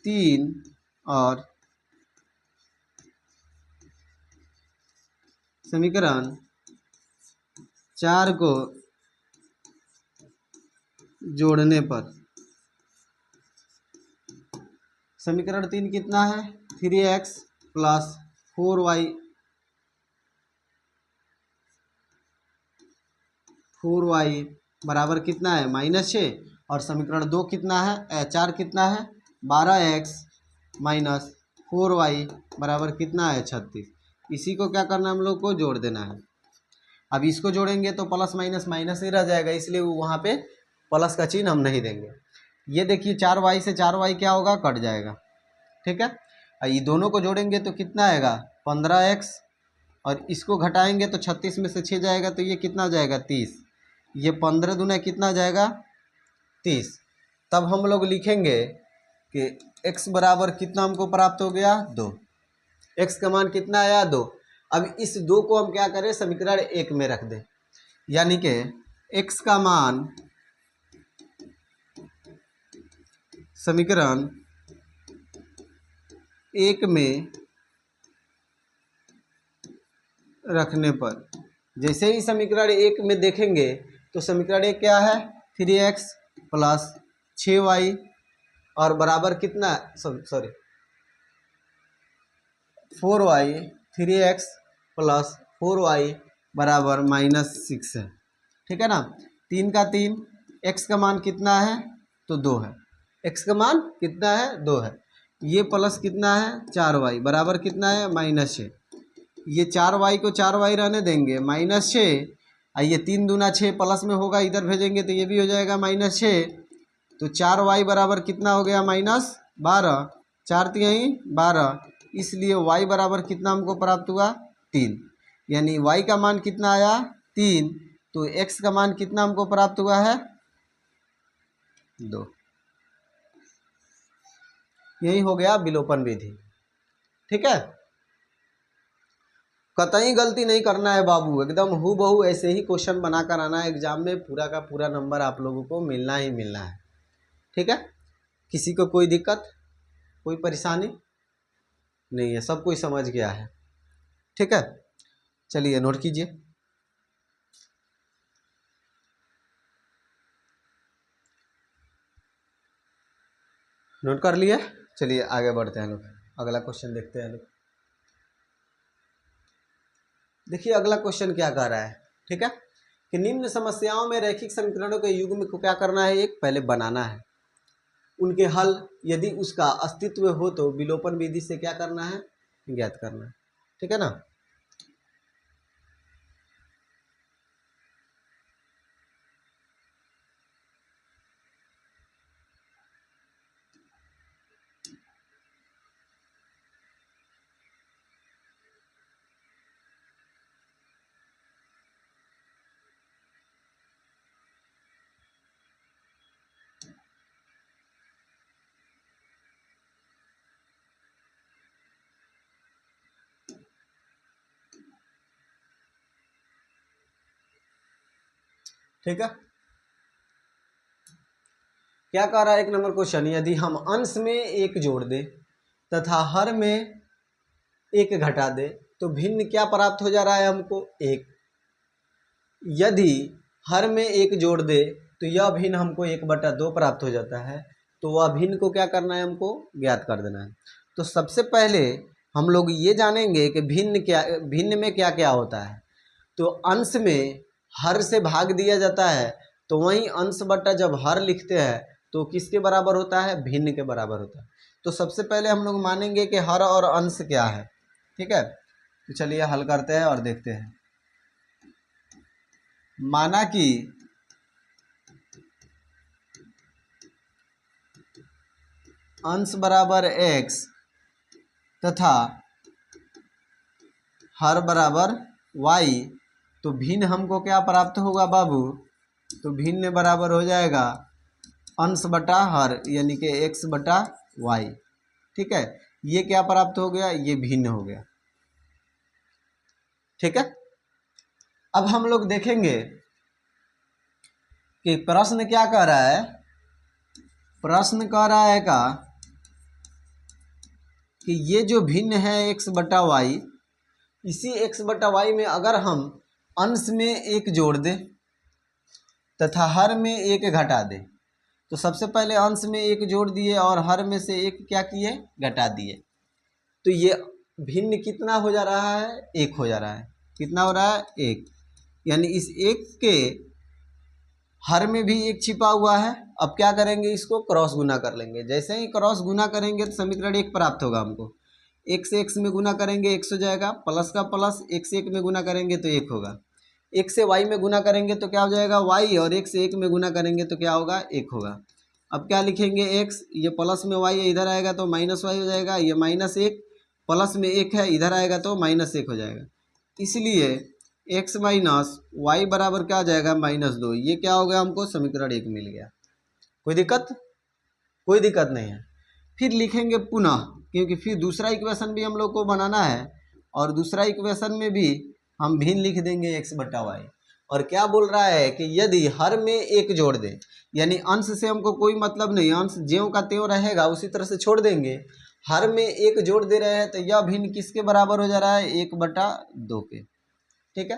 3 और समीकरण 4 को जोड़ने पर समीकरण 3 कितना है, 3x प्लस 4y बराबर कितना है, -6। और समीकरण 2 कितना है, 4 कितना है, 12x माइनस 4y बराबर कितना है, 36। इसी को क्या करना है, हम लोग को जोड़ देना है। अब इसको जोड़ेंगे तो प्लस माइनस माइनस ही रह जाएगा, इसलिए वहाँ पे प्लस का चिन्ह हम नहीं देंगे। ये देखिए 4y से 4y क्या होगा, कट जाएगा। ठीक है, ये दोनों को जोड़ेंगे तो कितना आएगा, 15x, और इसको घटाएंगे तो 36 में से 6 जाएगा तो ये कितना जाएगा, 30। ये 15 दूना कितना जाएगा, 30। तब हम लोग लिखेंगे कि x बराबर कितना हमको प्राप्त हो गया, 2। x का मान कितना आया, 2। अब इस 2 को हम क्या करें, समीकरण 1 में रख दें, यानी कि x का मान समीकरण 1 में रखने पर, जैसे ही समीकरण 1 में देखेंगे तो समीकरण 1 क्या है, 3x प्लस 6y और बराबर कितना, sorry 4y, 3x plus 4y बराबर -6 है। ठीक है ना, 3 का 3, x का मान कितना है, तो 2 है। x का मान कितना है, 2 है। ये प्लस कितना है, 4y बराबर कितना है, -6। ये 4y को 4y रहने देंगे, -6। ये 3 दूना 6 प्लस में होगा, इधर भेजेंगे तो ये भी हो जाएगा -6। तो 4y बराबर कितना हो गया, -12। 4 3 12, इसलिए y बराबर कितना हमको प्राप्त हुआ, 3। यानी y का मान कितना आया, 3। तो x का मान कितना हमको प्राप्त हुआ है, 2। यही हो गया विलोपन विधि। ठीक है, कतई गलती नहीं करना है बाबू, एकदम हूबहू ऐसे ही क्वेश्चन बनाकर आना है एग्जाम में, पूरा का पूरा नंबर आप लोगों को मिलना ही मिलना है। ठीक है, किसी को कोई दिक्कत, कोई परेशानी नहीं है, सब कोई समझ गया है। ठीक है, चलिए नोट कीजिए। नोट कर लिए, चलिए आगे बढ़ते हैं लोग, अगला क्वेश्चन देखते हैं लोग। देखिए अगला क्वेश्चन क्या कह रहा है। ठीक है, कि निम्न समस्याओं में रैखिक समीकरणों के युग्म को क्या करना है, एक पहले बनाना है, उनके हल यदि उसका अस्तित्व हो तो विलोपन विधि से क्या करना है, ज्ञात करना है। ठीक है ना, ठीक है, क्या कह रहा है एक नंबर क्वेश्चन, यदि हम अंश में 1 जोड़ दे तथा हर में 1 घटा दे तो भिन्न क्या प्राप्त हो जा रहा है हमको, 1। यदि हर में 1 जोड़ दे तो यह भिन्न हमको 1/2 प्राप्त हो जाता है, तो वह भिन्न को क्या करना है, हमको ज्ञात कर देना है। तो सबसे पहले हम लोग ये जानेंगे कि भिन्न में क्या क्या होता है। तो अंश में हर से भाग दिया जाता है, तो वहीं अंश बट्टा जब हर लिखते हैं तो किसके बराबर होता है, भिन्न के बराबर होता है। तो सबसे पहले हम लोग मानेंगे कि हर और अंश क्या है। ठीक है, तो चलिए हल करते हैं और देखते हैं। माना कि अंश बराबर x तथा हर बराबर y, तो भिन्न हमको क्या प्राप्त होगा बाबू, तो भिन्न बराबर हो जाएगा अंश बटा हर यानी कि x बटा वाई। ठीक है, ये क्या प्राप्त हो गया, ये भिन्न हो गया। ठीक है, अब हम लोग देखेंगे कि प्रश्न क्या कह रहा है। प्रश्न कह रहा है कि ये जो भिन्न है x बटा वाई, इसी x बटा वाई में अगर हम अंश में एक जोड़ दें तथा हर में एक घटा दें, तो सबसे पहले अंश में एक जोड़ दिए और हर में से एक क्या किए, घटा दिए, तो ये भिन्न कितना हो जा रहा है, एक हो जा रहा है। कितना हो रहा है, एक। यानी इस एक के हर में भी एक छिपा हुआ है। अब क्या करेंगे, इसको क्रॉस गुना कर लेंगे। जैसे ही क्रॉस गुना करेंगे तो समीकरण एक प्राप्त होगा हमको। एक से एक्स में गुना करेंगे एक्स हो जाएगा, प्लस का प्लस, एक से एक में गुना करेंगे तो एक होगा। एक से वाई में गुना करेंगे तो क्या हो जाएगा, वाई, और एक से एक में गुना करेंगे तो क्या होगा, एक होगा। अब क्या लिखेंगे, एक्स, ये प्लस में वाई है, इधर आएगा तो माइनस वाई हो जाएगा, ये माइनस एक, प्लस में एक है, इधर आएगा तो माइनस एक हो जाएगा। इसलिए एक्स माइनस वाई बराबर क्या आ जाएगा, -2। ये क्या हो गया, हमको समीकरण एक मिल गया। कोई दिक्कत, कोई दिक्कत नहीं है। फिर लिखेंगे पुनः, क्योंकि फिर दूसरा इक्वेशन भी हम लोग को बनाना है, और दूसरा इक्वेशन में भी हम भिन्न लिख देंगे एक्स बटा वाई। और क्या बोल रहा है कि यदि हर में एक जोड़ दें, यानी अंश से हमको कोई मतलब नहीं, अंश ज्यों का त्यों रहेगा उसी तरह से छोड़ देंगे। हर में एक जोड़ दे रहे हैं तो यह भिन्न किसके बराबर हो जा रहा है, 1/2 के। ठीक है,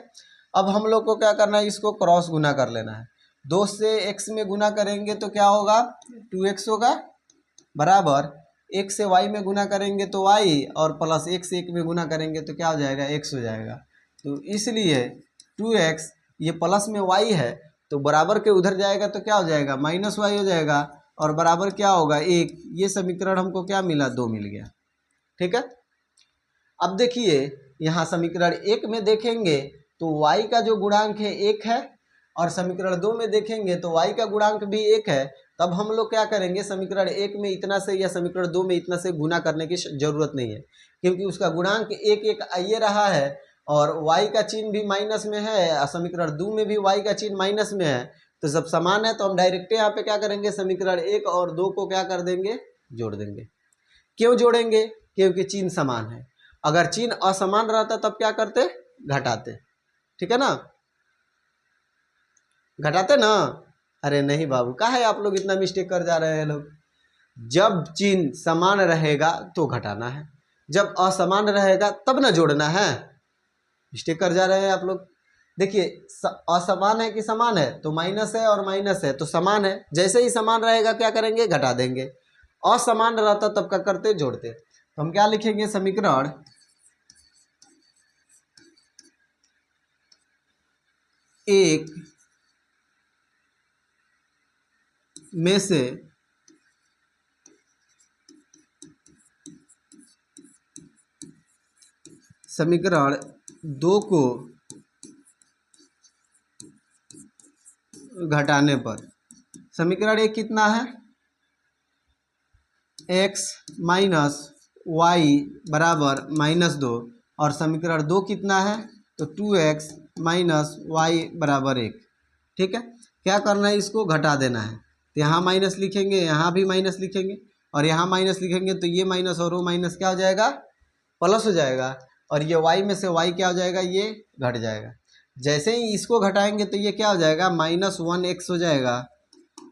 अब हम लोग को क्या करना है, इसको क्रॉस गुना कर लेना है। 2 से x में गुना करेंगे तो क्या होगा, 2x होगा, बराबर एक से y में गुना करेंगे तो y, और प्लस एक से एक में गुना करेंगे तो क्या हो जाएगा, x हो जाएगा। तो इसलिए 2x, ये प्लस में y है तो बराबर के उधर जाएगा तो क्या हो जाएगा, -y हो जाएगा, और बराबर क्या होगा, 1। ये समीकरण हमको क्या मिला, 2 मिल गया। ठीक है, अब देखिए यहाँ समीकरण एक में देखेंगे तो y का जो गुणांक है 1 है, और समीकरण 2 में देखेंगे तो y का गुणांक भी 1 है। तब हम लोग क्या करेंगे, समीकरण 1 में इतना से या समीकरण 2 में इतना से गुना करने की जरूरत नहीं है, क्योंकि उसका गुणांक 1 आइए रहा है, और y का चिन्ह भी माइनस में है, और समीकरण 2 में भी y का चिन्ह माइनस में है। तो जब समान है तो हम डायरेक्ट यहाँ पे क्या करेंगे, समीकरण 1 और 2 को क्या कर देंगे, जोड़ देंगे। क्यों जोड़ेंगे, क्योंकि चिन्ह समान है। अगर चिन्ह असमान रहता तब क्या करते, घटाते। ठीक है ना, घटाते ना। अरे नहीं बाबू, काहे है आप लोग इतना मिस्टेक कर जा रहे हैं लोग। जब चिन्ह समान रहेगा तो घटाना है, जब असमान रहेगा तब ना जोड़ना है। मिस्टेक कर जा रहे हैं आप लोग। देखिए असमान है कि समान है, तो माइनस है और माइनस है तो समान है। जैसे ही समान रहेगा क्या करेंगे, घटा देंगे। असमान रहता तब क्या करते, जोड़ते। तो हम क्या लिखेंगे, समीकरण एक में से समीकरण 2 को घटाने पर समीकरण एक कितना है, x माइनस वाई बराबर -2, और समीकरण 2 कितना है, तो 2x माइनस वाई बराबर 1। ठीक है, क्या करना है, इसको घटा देना है। तो यहाँ माइनस लिखेंगे, यहाँ भी माइनस लिखेंगे, और यहाँ माइनस लिखेंगे तो ये माइनस और वो माइनस क्या हो जाएगा, प्लस हो जाएगा, और ये y में से y क्या हो जाएगा, ये घट जाएगा। जैसे ही इसको घटाएंगे तो ये क्या हो जाएगा, -1x हो जाएगा,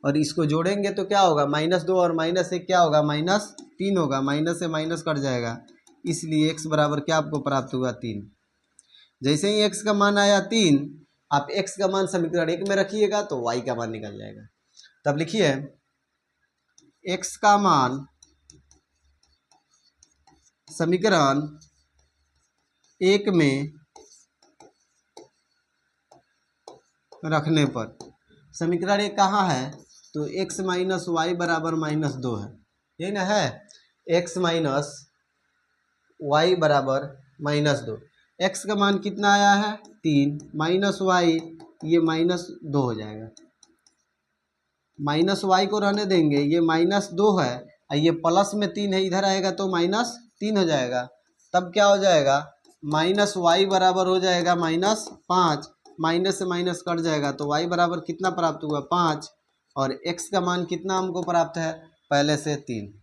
और इसको जोड़ेंगे तो क्या होगा, -2 और -1 क्या होगा, -3 होगा। माइनस से माइनस कट जाएगा, इसलिए x बराबर क्या आपको प्राप्त हुआ, 3। जैसे ही x का मान आया 3, आप x का मान समीकरण 1 में रखिएगा तो y का मान निकल जाएगा। तब लिखिए x का मान समीकरण 1 में रखने पर, समीकरण 1 कहाँ है, तो x माइनस वाई बराबर -2 है, यही ना है, x माइनस वाई बराबर -2। x का मान कितना आया है, 3, माइनस वाई, ये -2 हो जाएगा। माइनस वाई को रहने देंगे, ये -2 है, और ये प्लस में 3 है, इधर आएगा तो -3 हो जाएगा। तब क्या हो जाएगा, माइनस वाई बराबर हो जाएगा -5, माइनस से माइनस कट जाएगा तो y बराबर कितना प्राप्त हुआ, 5, और x का मान कितना हमको प्राप्त है, पहले से 3,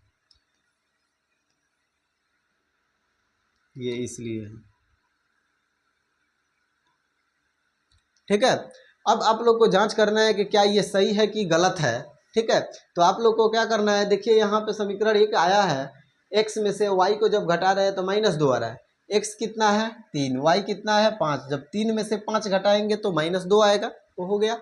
ये इसलिए है। ठीक है, अब आप लोग को जांच करना है कि क्या ये सही है कि गलत है। ठीक है, तो आप लोग को क्या करना है, देखिए यहाँ पे समीकरण एक आया है, x में से y को जब घटा रहे हैं तो -2 आ रहा है, x कितना है 3, y कितना है 5, जब 3 में से 5 घटाएंगे तो -2 आएगा, तो हो गया।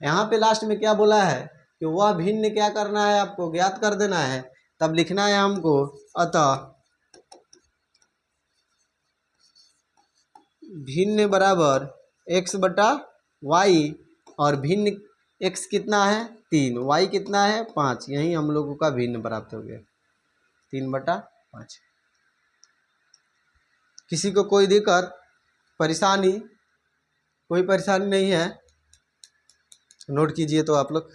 यहाँ पे लास्ट में क्या बोला है कि वह भिन्न क्या करना है, आपको ज्ञात कर देना है, तब लिखना है हमको, अतः भिन्न बराबर x बटा y, और भिन्न x कितना है 3, y कितना है 5, यही हम लोगों का भिन्न प्राप्त हो गया 3/5। किसी को कोई दिक्कत परेशानी, कोई परेशानी नहीं है, नोट कीजिए तो आप लोग।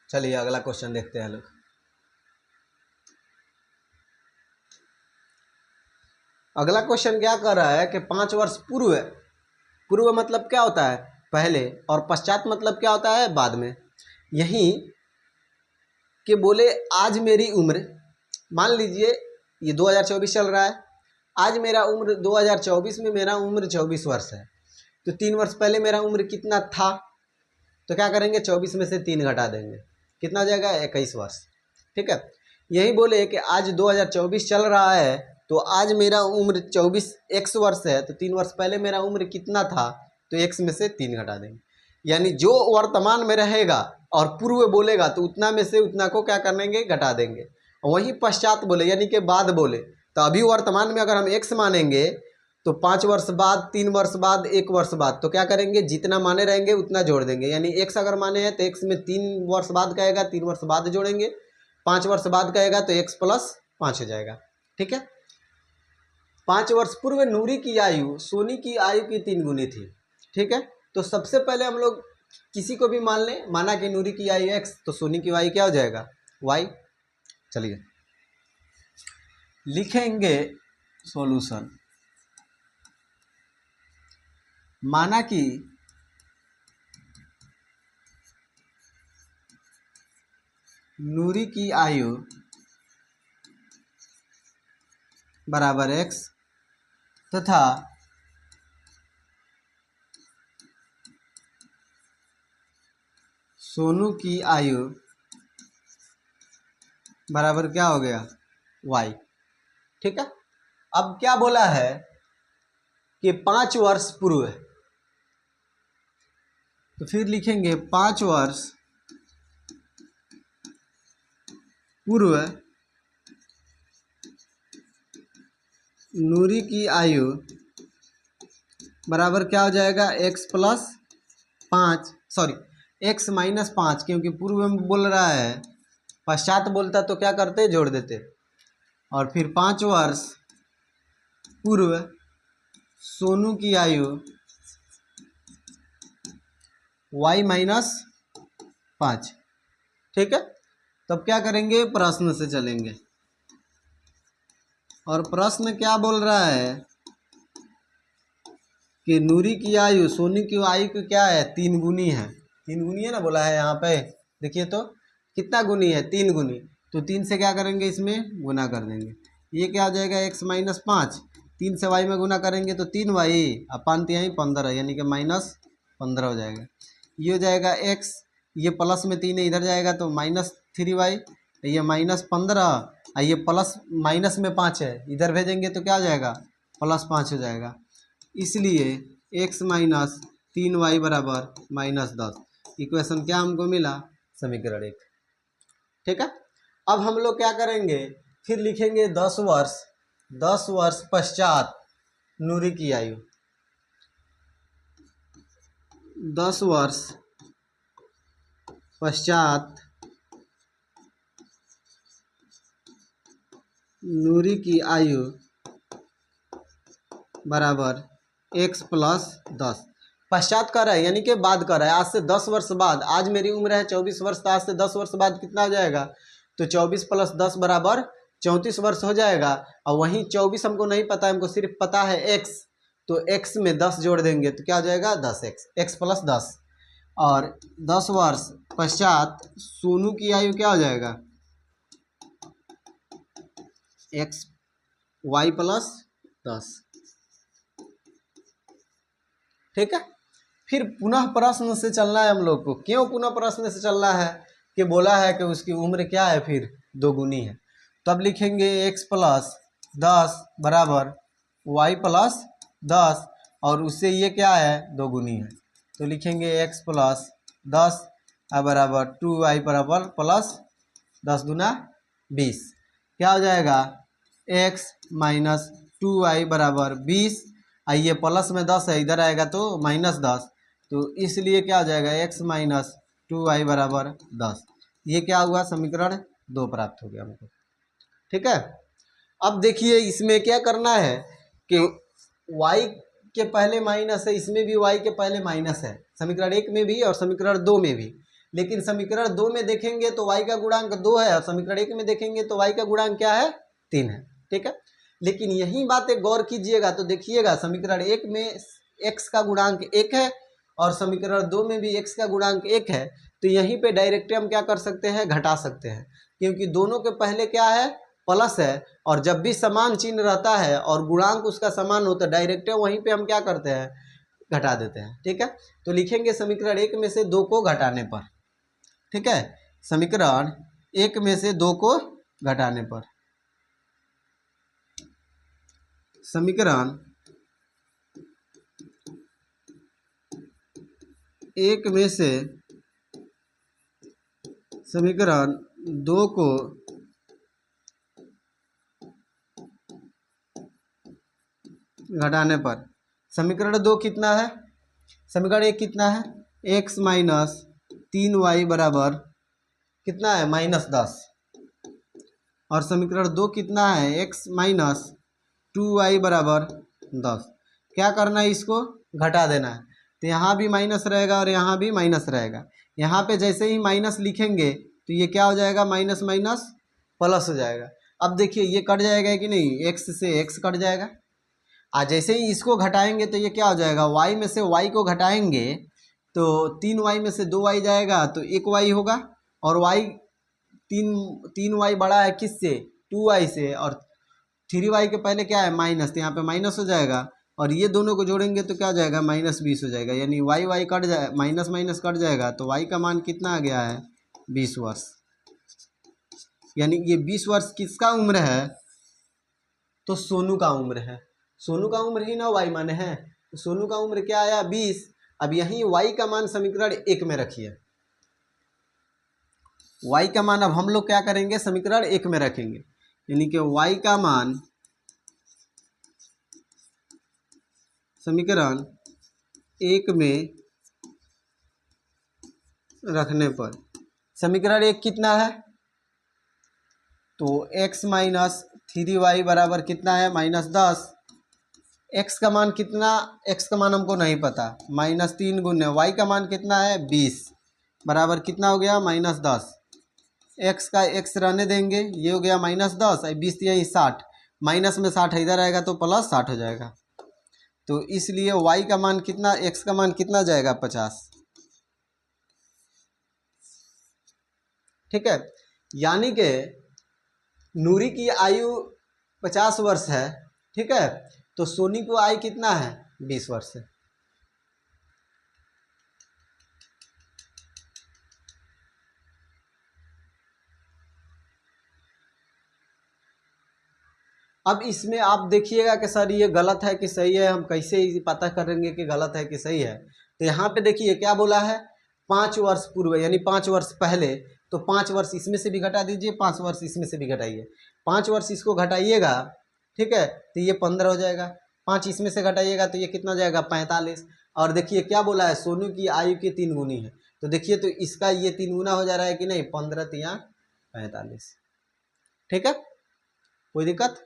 चलिए अगला क्वेश्चन देखते हैं लोग। अगला क्वेश्चन क्या कर रहा है कि 5 वर्ष पूर्व, पूर्व मतलब क्या होता है पहले, और पश्चात मतलब क्या होता है बाद में। यहीं कि बोले आज मेरी उम्र, मान लीजिए ये 2024 चल रहा है, आज मेरा उम्र 2024 में मेरा उम्र 24 वर्ष है, तो 3 वर्ष पहले मेरा उम्र कितना था, तो क्या करेंगे 24 में से 3 घटा देंगे, कितना हो जाएगा 21 वर्ष। ठीक है, यही बोले कि आज 2024 चल रहा है, तो आज मेरा उम्र 24 x वर्ष है, तो 3 वर्ष पहले मेरा उम्र कितना था, तो x में से 3 घटा देंगे। यानी जो वर्तमान में रहेगा और पूर्व बोलेगा तो उतना में से उतना को क्या करेंगे, घटा देंगे। वही पश्चात बोले यानी कि बाद बोले, तो अभी वर्तमान में अगर हम x मानेंगे तो 5 वर्ष बाद, 3 वर्ष बाद, 1 वर्ष बाद, तो क्या करेंगे जितना माने रहेंगे उतना जोड़ देंगे। यानी x अगर माने हैं तो x में 3 वर्ष बाद का आएगा, 3 वर्ष बाद जोड़ेंगे, 5 वर्ष बाद का आएगा तो x + 5 हो जाएगा। ठीक है, 5 वर्ष पूर्व नूरी की आयु सोनी की आयु की 3 गुनी थी। ठीक है, तो सबसे पहले हम लोग किसी को भी मान लें, माना कि नूरी की आयु x, तो सोनी की आयु क्या हो जाएगा y। चलिए लिखेंगे सॉल्यूशन। माना कि नूरी की आयु बराबर x तथा सोनू की आयु बराबर क्या हो गया y। ठीक है, अब क्या बोला है कि 5 वर्ष पूर्व, तो फिर लिखेंगे 5 वर्ष पूर्व नूरी की आयु बराबर क्या हो जाएगा x + 5, सॉरी x - 5, क्योंकि पूर्व में बोल रहा है, पश्चात बोलता तो क्या करते जोड़ देते। और फिर 5 वर्ष पूर्व सोनू की आयु y - 5। ठीक है, तब क्या करेंगे प्रश्न से चलेंगे, और प्रश्न क्या बोल रहा है कि नूरी की आयु सोनी की आयु की क्या है 3 गुनी है, 3 गुनी है ना बोला है यहाँ पे, देखिए तो कितना गुनी है 3 गुनी, तो 3 से क्या करेंगे इसमें गुना कर देंगे, ये क्या हो जाएगा x - 5, 3 से y में गुना करेंगे तो 3y, अब 5 यहीं 15 यानी कि -15 हो जाएगा। ये हो जाएगा x, ये प्लस में 3 इधर जाएगा तो -3y, ये -15, ये प्लस माइनस में 5 है इधर भेजेंगे तो क्या हो जाएगा +5 हो जाएगा। इसलिए x - 3y बराबर -10। इक्वेशन क्या हमको मिला, समीकरण 1। ठीक है, अब हम लोग क्या करेंगे, फिर लिखेंगे 10 वर्ष पश्चात नूरी की आयु, 10 वर्ष पश्चात नूरी की आयु बराबर x + 10। पश्चात कर रहा है यानी कि बाद कर रहा है, आज से 10 वर्ष बाद। आज मेरी उम्र है 24 वर्ष, तो आज से 10 वर्ष बाद कितना हो जाएगा, तो 24 + 10 बराबर 34 वर्ष हो जाएगा। और वहीं 24 हमको नहीं पता है, हमको सिर्फ पता है x, तो x में 10 जोड़ देंगे तो क्या हो जाएगा 10x, x + 10। और 10 वर्ष पश्चात सोनू की आयु क्या हो जाएगा, x y + 10। ठीक है। फिर पुनः प्रश्न से चलना है हम लोग को। क्यों पुनः प्रश्न से चलना है, कि बोला है कि उसकी उम्र क्या है, फिर 2 गुनी है। तो अब लिखेंगे x + 10 बराबर y + 10, और उससे ये क्या है 2 गुनी है, तो लिखेंगे x + 10 बराबर 2y बराबर + 10 दूना 20। क्या हो जाएगा x - 2y बराबर 20। ये प्लस में 10 है, इधर आएगा तो -10, तो इसलिए क्या हो जाएगा x - 2y बराबर 10। ये क्या हुआ, समीकरण 2 प्राप्त हो गया हमको। ठीक है। अब देखिए इसमें क्या करना है कि y के पहले माइनस है, इसमें भी y के पहले माइनस है, समीकरण 1 में भी और समीकरण 2 में भी। लेकिन समीकरण 2 में देखेंगे तो y का गुणांक 2 है, और समीकरण 1 में देखेंगे तो y का गुणांक क्या है 3 है। ठीक है। लेकिन यही बात एक गौर कीजिएगा तो देखिएगा, समीकरण 1 में x का गुणांक 1 है और समीकरण 2 में भी x का गुणांक 1 है, तो यहीं पे डायरेक्ट हम क्या कर सकते हैं, घटा सकते हैं, क्योंकि दोनों के पहले क्या है प्लस है, और जब भी समान चिन्ह रहता है और गुणांक उसका समान होता है, डायरेक्ट वहीं पे हम क्या करते हैं, घटा देते हैं। ठीक है। तो लिखेंगे समीकरण 1 में से 2 को घटाने पर। ठीक है। समीकरण 1 में से 2 को घटाने पर, समीकरण 1 में से समीकरण 2 को घटाने पर, समीकरण 2 कितना है, समीकरण 1 कितना है, x - 3y बराबर कितना है -10, और समीकरण 2 कितना है x - 2y बराबर 10। क्या करना है, इसको घटा देना है, तो यहाँ भी माइनस रहेगा और यहाँ भी माइनस रहेगा। यहाँ पे जैसे ही माइनस लिखेंगे तो ये क्या हो जाएगा, माइनस माइनस प्लस हो जाएगा। अब देखिए ये कट जाएगा कि नहीं, x से x कट जाएगा। जैसे ही इसको घटाएंगे तो ये क्या हो जाएगा, y में से y को घटाएंगे तो 3y में से 2y जाएगा तो 1y होगा, और y 3y बड़ा है किससे, 2y से, और 3y के पहले क्या है माइनस, तो यहाँ पे माइनस हो जाएगा, और ये दोनों को जोड़ेंगे तो क्या हो जाएगा -20 हो जाएगा, यानी y कट जाए, माइनस माइनस कट जाएगा, तो y का मान कितना आ गया है 20 वर्ष। यानी ये 20 वर्ष किसका उम्र है, तो सोनू का उम्र है। सोनू का उम्र ही ना y माने है, तो सोनू का उम्र क्या आया 20। अब यहीं y का मान समीकरण 1 में रखिए, y का मान अब हम लोग क्या करेंगे, समीकरण 1 में रखेंगे, यानी कि y का मान समीकरण 1 में रखने पर, समीकरण 1 कितना है, तो x - 3y बराबर कितना है -10। x का मान कितना, x का मान हमको नहीं पता, -3 गुने y का मान कितना है 20 बराबर कितना हो गया -10। x का x रहने देंगे, ये हो गया -10, 20 यही 60, माइनस में 60 इधर आएगा तो +60 हो जाएगा, तो इसलिए y का मान कितना, x का मान कितना जाएगा 50। ठीक है। यानी कि नूरी की आयु 50 वर्ष है। ठीक है। तो सोनी को आयु कितना है 20 वर्ष है। अब इसमें आप देखिएगा कि सर ये गलत है कि सही है, हम कैसे पता करेंगे कि गलत है कि सही है। तो यहाँ पे देखिए क्या बोला है, 5 वर्ष पूर्व यानी 5 वर्ष पहले, तो 5 वर्ष इसमें से भी घटा दीजिए, 5 वर्ष इसमें से भी घटाइए, 5 वर्ष इसको घटाइएगा, ठीक है, तो ये 15 हो जाएगा, 5 इसमें से घटाइएगा तो ये कितना जाएगा 45। और देखिए क्या बोला है, सोनू की आयु के 3 गुनी है, तो देखिए तो इसका ये 3 गुना हो जा रहा है कि नहीं, 15 या 45। ठीक है। कोई दिक्कत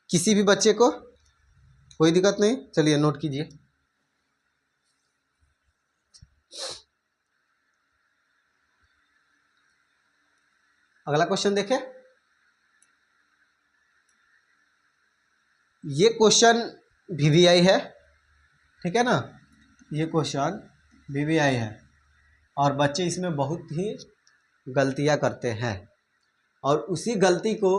किसी भी बच्चे को, कोई दिक्कत नहीं, चलिए नोट कीजिए। अगला क्वेश्चन देखें। ये क्वेश्चन वीवीआई है, ठीक है ना, ये क्वेश्चन वीवीआई है और बच्चे इसमें बहुत ही गलतियां करते हैं और उसी गलती को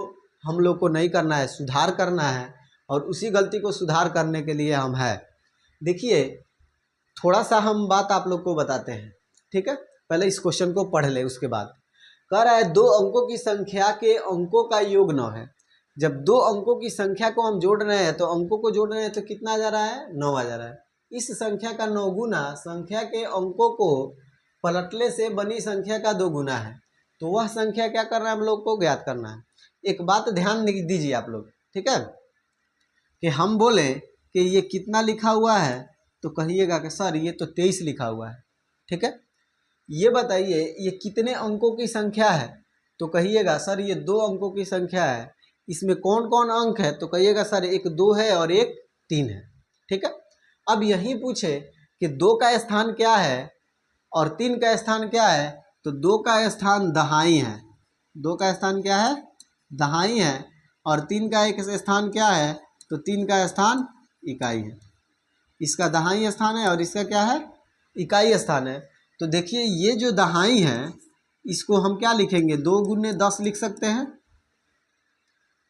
हम लोग को नहीं करना है, सुधार करना है। और उसी गलती को सुधार करने के लिए हम है, देखिए थोड़ा सा हम बात आप लोग को बताते हैं, ठीक है। पहले इस क्वेश्चन को पढ़ ले, उसके बाद कह रहा है 2 अंकों की संख्या के अंकों का योग 9 है। जब 2 अंकों की संख्या को हम जोड़ रहे हैं तो अंकों को जोड़ रहे हैं तो कितना आ जा रहा है, 9 आ जा रहा है। इस संख्या का 9 गुना संख्या के अंकों को पलटने से बनी संख्या का 2 गुना है। तो वह संख्या क्या करना है, हम लोग को ज्ञात करना है। एक बात ध्यान दीजिए आप लोग, ठीक है, कि हम बोले कि ये कितना लिखा हुआ है तो कहिएगा कि सर ये तो 23 लिखा हुआ है, ठीक है। ये बताइए ये कितने अंकों की संख्या है तो कहिएगा सर ये 2 अंकों की संख्या है। इसमें कौन कौन अंक है तो कहिएगा सर एक 2 है और एक 3 है, ठीक है। अब यही पूछे कि 2 का स्थान क्या है और 3 का स्थान क्या है, तो 2 का स्थान दहाई है, 2 का स्थान क्या है, दहाई है, और 3 का एक स्थान क्या है, तो 3 का स्थान इकाई है। इसका दहाई स्थान है और इसका क्या है, इकाई स्थान है। तो देखिए ये जो दहाई है इसको हम क्या लिखेंगे, 2 गुने 10 लिख सकते हैं,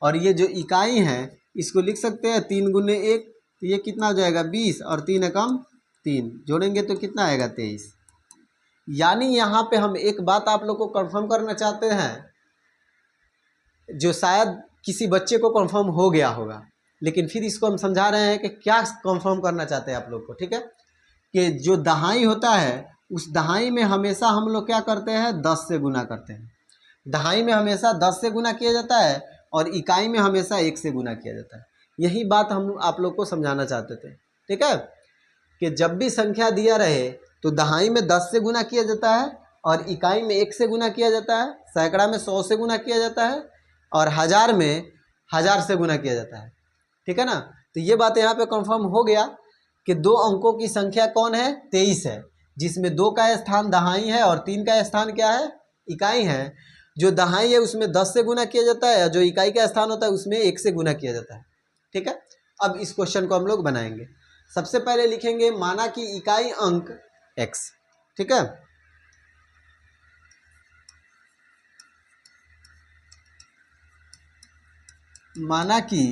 और ये जो इकाई है इसको लिख सकते हैं 3 गुने 1, तो ये कितना हो जाएगा 20, और 3 एकम 3 जोड़ेंगे तो कितना आएगा 23। यानी यहाँ पे हम एक बात आप लोग को कंफर्म करना चाहते हैं, जो शायद किसी बच्चे को कंफर्म हो गया होगा, लेकिन फिर इसको हम समझा रहे हैं कि क्या कंफर्म करना चाहते हैं आप लोग को, ठीक है। कि जो दहाई होता है उस दहाई में हमेशा हम लोग क्या करते हैं, 10 से गुना करते हैं। दहाई में हमेशा 10 से गुना किया जाता है और इकाई में हमेशा 1 से गुना किया जाता है। यही बात हम आप लोग को समझाना चाहते थे, ठीक है, कि जब भी संख्या दिया रहे तो दहाई में 10 से गुना किया जाता है और इकाई में 1 से गुना किया जाता है, सैकड़ा में 100 से गुना किया जाता है और हज़ार में 1000 से गुना किया जाता है, ठीक है ना। तो ये बात यहाँ पे कंफर्म हो गया कि 2 अंकों की संख्या कौन है, 23 है, जिसमें 2 का स्थान दहाई है और 3 का स्थान क्या है, इकाई है। जो दहाई है उसमें 10 से गुना किया जाता है, जो इकाई का स्थान होता है उसमें 1 से गुना किया जाता है, ठीक है। अब इस क्वेश्चन को हम लोग बनाएंगे। सबसे पहले लिखेंगे माना कि इकाई अंक x, ठीक है। माना कि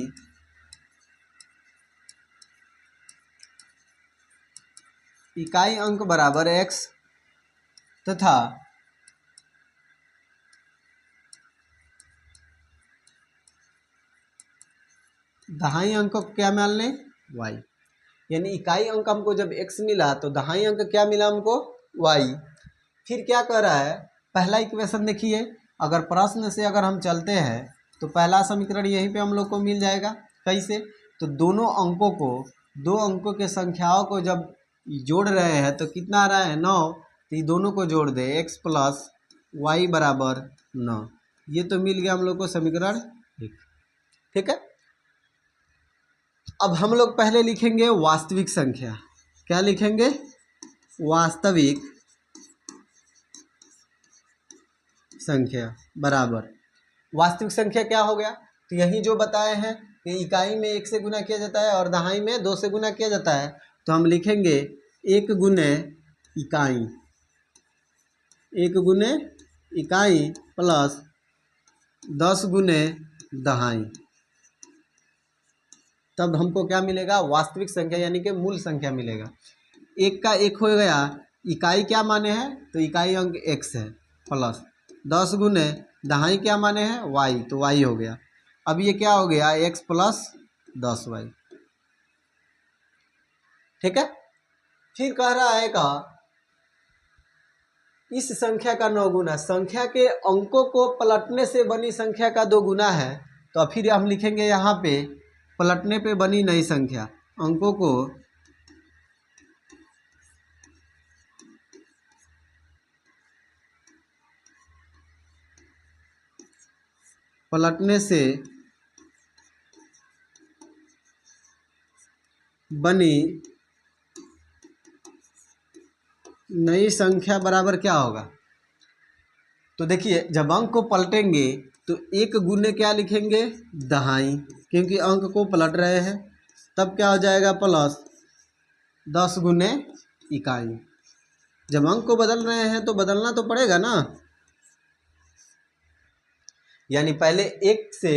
इकाई अंक बराबर x तथा दहाई अंक को क्या मान लें, y। यानी इकाई अंक हमको जब x मिला तो दहाई अंक क्या मिला हमको, y। फिर क्या कर रहा है, पहला इक्वेशन देखिए, अगर प्रश्न से अगर हम चलते हैं तो पहला समीकरण यहीं पे हम लोग को मिल जाएगा। कैसे, तो दोनों अंकों को, 2 अंकों के संख्याओं को जब जोड़ रहे हैं तो कितना आ रहा है, 9, तो ये दोनों को जोड़ दे, x प्लस वाई बराबर 9। ये तो मिल गया हम लोग को समीकरण 1, ठीक है। अब हम लोग पहले लिखेंगे वास्तविक संख्या। क्या लिखेंगे, वास्तविक संख्या बराबर, वास्तविक संख्या क्या हो गया, तो यही जो बताए हैं कि इकाई में 1 से गुना किया जाता है और दहाई में 2 से गुना किया जाता है, तो हम लिखेंगे 1 गुने इकाई, 1 गुने इकाई प्लस 10 गुने दहाई। तब हमको क्या मिलेगा, वास्तविक संख्या यानी कि मूल संख्या मिलेगा। 1 का 1 हो गया, इकाई क्या माने हैं, तो इकाई अंक x है, प्लस 10 गुने दहाई क्या माने हैं, y, तो y हो गया। अब ये क्या हो गया, x प्लस 10y, ठीक है। फिर कह रहा है का इस संख्या का 9 गुना, संख्या के अंकों को पलटने से बनी संख्या का 2 गुना है। तो फिर हम लिखेंगे यहाँ पे पलटने पे बनी नई संख्या, अंकों को पलटने से बनी नई संख्या बराबर क्या होगा, तो देखिए जब अंक को पलटेंगे तो एक गुने क्या लिखेंगे, दहाई, क्योंकि अंक को पलट रहे हैं। तब क्या हो जाएगा, प्लस 10 गुने इकाई। जब अंक को बदल रहे हैं तो बदलना तो पड़ेगा ना, यानी पहले एक से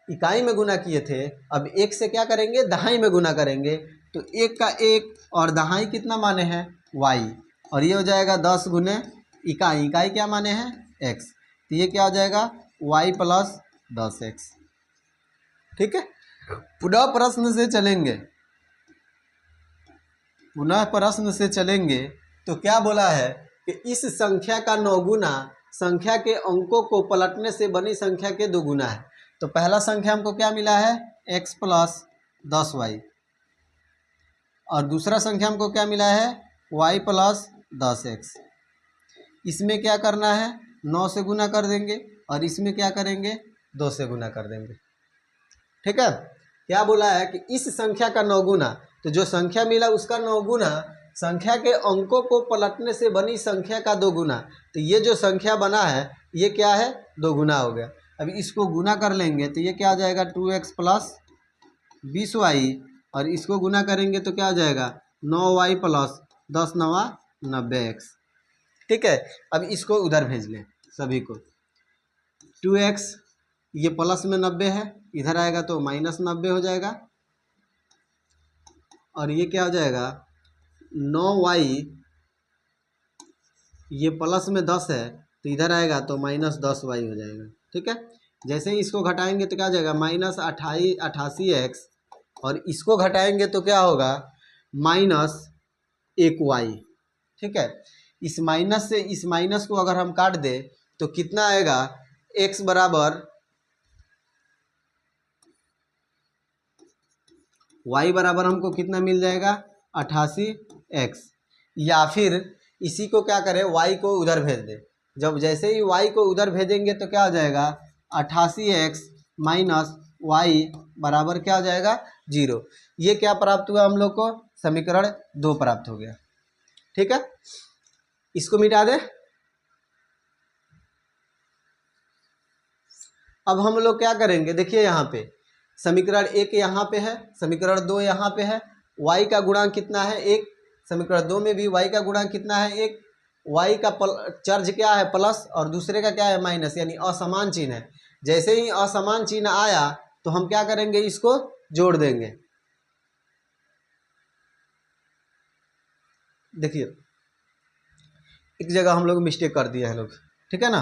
इकाई में गुना किए थे, अब एक से क्या करेंगे, दहाई में गुना करेंगे। तो एक का एक और दहाई कितना माने हैं, वाई, और ये हो जाएगा 10 गुने इकाई, इकाई क्या माने हैं, एक्स। तो ये क्या हो जाएगा, वाई प्लस 10x। ठीक है, पुनः प्रश्न से चलेंगे, पुनः प्रश्न से चलेंगे। तो क्या बोला है कि इस संख्या का 9 गुना संख्या के अंकों को पलटने से बनी संख्या के 2 गुना है। तो पहला संख्या हमको क्या मिला है, x प्लस 10y, और दूसरा संख्या हमको क्या मिला है, y प्लस 10x। इसमें क्या करना है, 9 से गुना कर देंगे, और इसमें क्या करेंगे, 2 से गुना कर देंगे। ठीक है, क्या बोला है कि इस संख्या का 9 गुना, तो जो संख्या मिला उसका 9 गुना संख्या के अंकों को पलटने से बनी संख्या का 2 गुना। तो ये जो संख्या बना है ये क्या है, 2 गुना हो गया। अब इसको गुना कर लेंगे तो ये क्या आ जाएगा, 2x प्लस 20y, और इसको गुना करेंगे तो क्या आ जाएगा, 9y प्लस 10 9 90x। ठीक है, अब इसको उधर भेज लें सभी को। 2x ये प्लस में 90 है, इधर आएगा तो माइनस 90 हो जाएगा, और ये क्या हो जाएगा, 9y ये प्लस में 10 है तो इधर आएगा तो माइनस 10y हो जाएगा। ठीक है, जैसे ही इसको घटाएंगे तो क्या हो जाएगा, माइनस 88x, और इसको घटाएंगे तो क्या होगा, माइनस 1y। ठीक है, इस माइनस से इस माइनस को अगर हम काट दें तो कितना आएगा, x बराबर y बराबर हमको कितना मिल जाएगा, 88x। या फिर इसी को क्या करें, y को उधर भेज दें। जब जैसे ही y को उधर भेजेंगे तो क्या हो जाएगा, 88x माइनस वाई बराबर क्या हो जाएगा, 0। ये क्या प्राप्त हुआ हम लोग को, समीकरण 2 प्राप्त हो गया। ठीक है, इसको मिटा दे। अब हम लोग क्या करेंगे, देखिए यहाँ पे समीकरण 1 यहाँ पे है, समीकरण 2 यहाँ पे है। y का गुणांक कितना है, 1। समीकरण 2 में भी y का गुणांक कितना है, 1। y का चर्ज क्या है, प्लस, और दूसरे का क्या है, माइनस, यानी असमान चिन्ह है। जैसे ही असमान चिन्ह आया तो हम क्या करेंगे, इसको जोड़ देंगे। देखिए एक जगह हम लोग मिस्टेक कर दिए हैं लोग। ठीक है ना,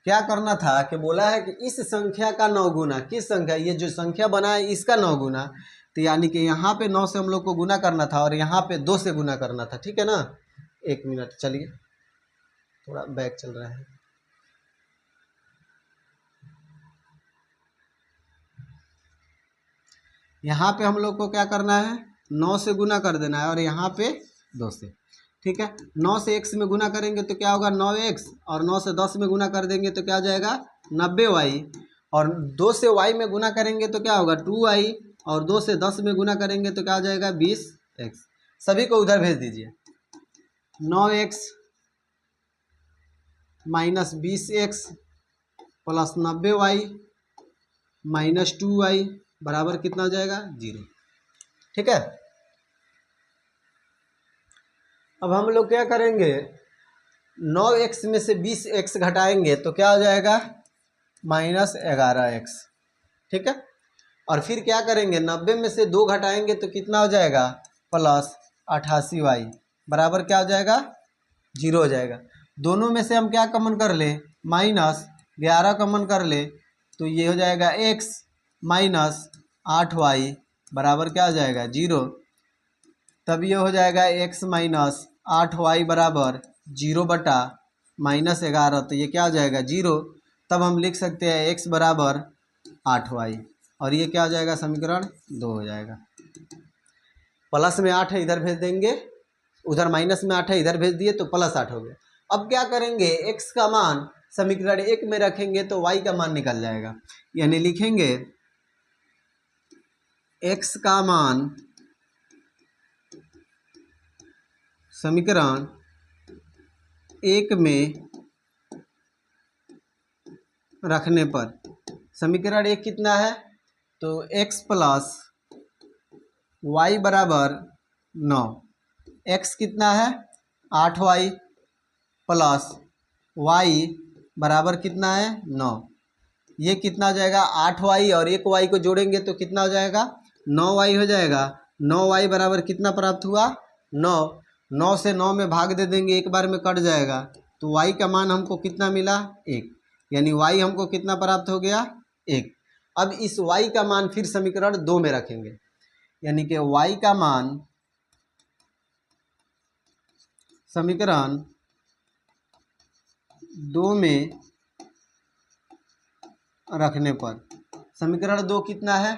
क्या करना था कि बोला है कि इस संख्या का 9 गुना, किस संख्या, ये जो संख्या बना है इसका 9 गुना, तो यानी कि यहाँ पे 9 से हम लोग को गुना करना था और यहाँ पे 2 से गुना करना था। ठीक है ना, 1 मिनट चलिए, थोड़ा बैक चल रहा है। यहाँ पे हम लोग को क्या करना है, 9 से गुना कर देना है, और यहाँ पे 2 से। ठीक है, 9 से x में गुना करेंगे तो क्या होगा, 9x, और 9 से 10 में गुना कर देंगे तो क्या हो जाएगा, 90y, और 2 से y में गुना करेंगे तो क्या होगा, 2y, और 2 से 10 में गुना करेंगे तो क्या हो जाएगा, 20x। सभी को उधर भेज दीजिए। 9x minus 20x plus 90y minus 2y बराबर कितना हो जाएगा, 0। ठीक है, अब हम लोग क्या करेंगे, 9x में से 20x घटाएंगे तो क्या हो जाएगा, माइनस 11x। ठीक है, और फिर क्या करेंगे, 90 में से 2 घटाएंगे तो कितना हो जाएगा, प्लस 88y बराबर क्या हो जाएगा, 0 हो जाएगा। दोनों में से हम क्या कॉमन कर लें, माइनस 11 कॉमन कर ले तो ये हो जाएगा x माइनस 8y बराबर क्या हो जाएगा, 0। तब ये हो जाएगा x माइनस 8y बराबर 0 बटा माइनस 11, तो ये क्या हो जाएगा, 0। तब हम लिख सकते हैं x बराबर 8y, और ये क्या हो जाएगा, समीकरण 2 हो जाएगा। प्लस में 8 है, इधर भेज देंगे, उधर माइनस में 8 है, इधर भेज दिए तो प्लस 8 हो गया। अब क्या करेंगे, x का मान समीकरण 1 में रखेंगे तो y का मान निकल जाएगा, यानी लिखेंगे x का मान समीकरण 1 में रखने पर समीकरण एक कितना है, तो x प्लस वाई बराबर 9। x कितना है 8y प्लस y बराबर कितना है 9। ये कितना हो जाएगा 8y और एक y को जोड़ेंगे तो कितना हो जाएगा 9y हो जाएगा। 9y बराबर कितना प्राप्त हुआ 9। 9 से 9 में भाग दे देंगे, एक बार में कट जाएगा, तो y का मान हमको कितना मिला 1, यानी y हमको कितना प्राप्त हो गया 1। अब इस y का मान फिर समीकरण 2 में रखेंगे, यानी कि y का मान समीकरण 2 में रखने पर समीकरण 2 कितना है,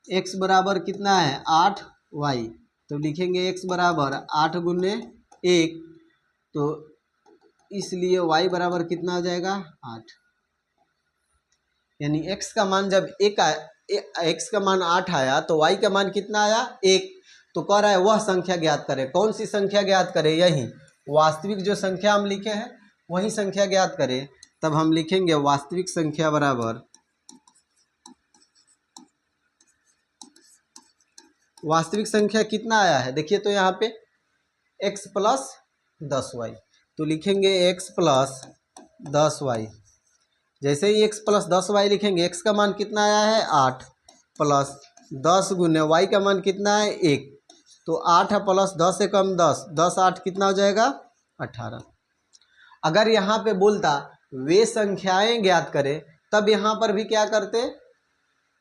x बराबर कितना है 8y, तो लिखेंगे x बराबर 8 गुने 1, तो इसलिए y बराबर कितना हो जाएगा 8। यानी x का मान जब x का मान 8 आया तो y का मान कितना आया 1। तो कह रहा है वह संख्या ज्ञात करें। कौन सी संख्या ज्ञात करें, यही वास्तविक जो संख्या हम लिखे हैं वही संख्या ज्ञात करें। तब हम लिखेंगे वास्तविक संख्या बराबर, वास्तविक संख्या कितना आया है देखिए, तो यहाँ पे x प्लस 10y, तो लिखेंगे x प्लस 10y। जैसे ही x प्लस 10y लिखेंगे, x का मान कितना आया है 8 प्लस 10 गुने y का मान कितना है 1, तो 8 प्लस 10 से कम 10, 10 8 कितना हो जाएगा 18। अगर यहाँ पे बोलता वे संख्याएं ज्ञात करें, तब यहाँ पर भी क्या करते,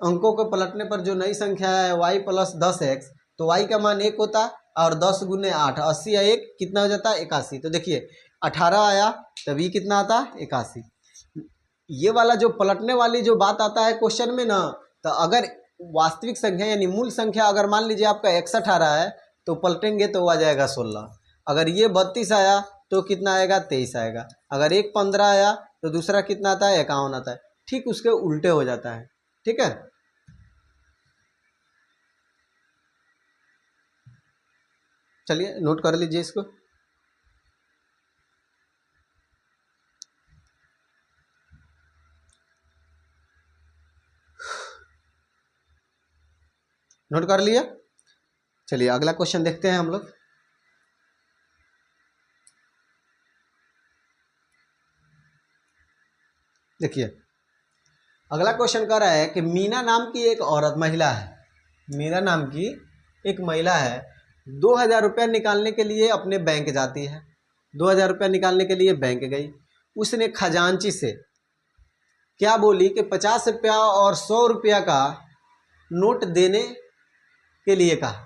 अंकों को पलटने पर जो नई संख्या है y प्लस 10x, तो y का मान 1 होता और 10 गुने 8 80 या 1 कितना हो जाता 81। तो देखिए 18 आया तब ये कितना आता 81। ये वाला जो पलटने वाली जो बात आता है क्वेश्चन में ना, तो अगर वास्तविक संख्या यानी मूल संख्या अगर मान लीजिए आपका 61 आ रहा है तो पलटेंगे तो आ जाएगा 16। अगर ये 32 आया तो कितना आएगा 23 आएगा। अगर एक 15 आया तो दूसरा कितना आता है 51 आता है। ठीक उसके उल्टे हो जाता है। ठीक है, चलिए नोट कर लीजिए इसको। नोट कर लिया। चलिए अगला क्वेश्चन देखते हैं हम लोग। देखिए अगला क्वेश्चन कह रहा है कि मीना नाम की एक औरत महिला है, मीना नाम की एक महिला है, 2000 रुपया निकालने के लिए अपने बैंक जाती है। 2000 रुपया निकालने के लिए बैंक गई। उसने खजांची से क्या बोली कि 50 रुपया और 100 रुपया का नोट देने के लिए कहा।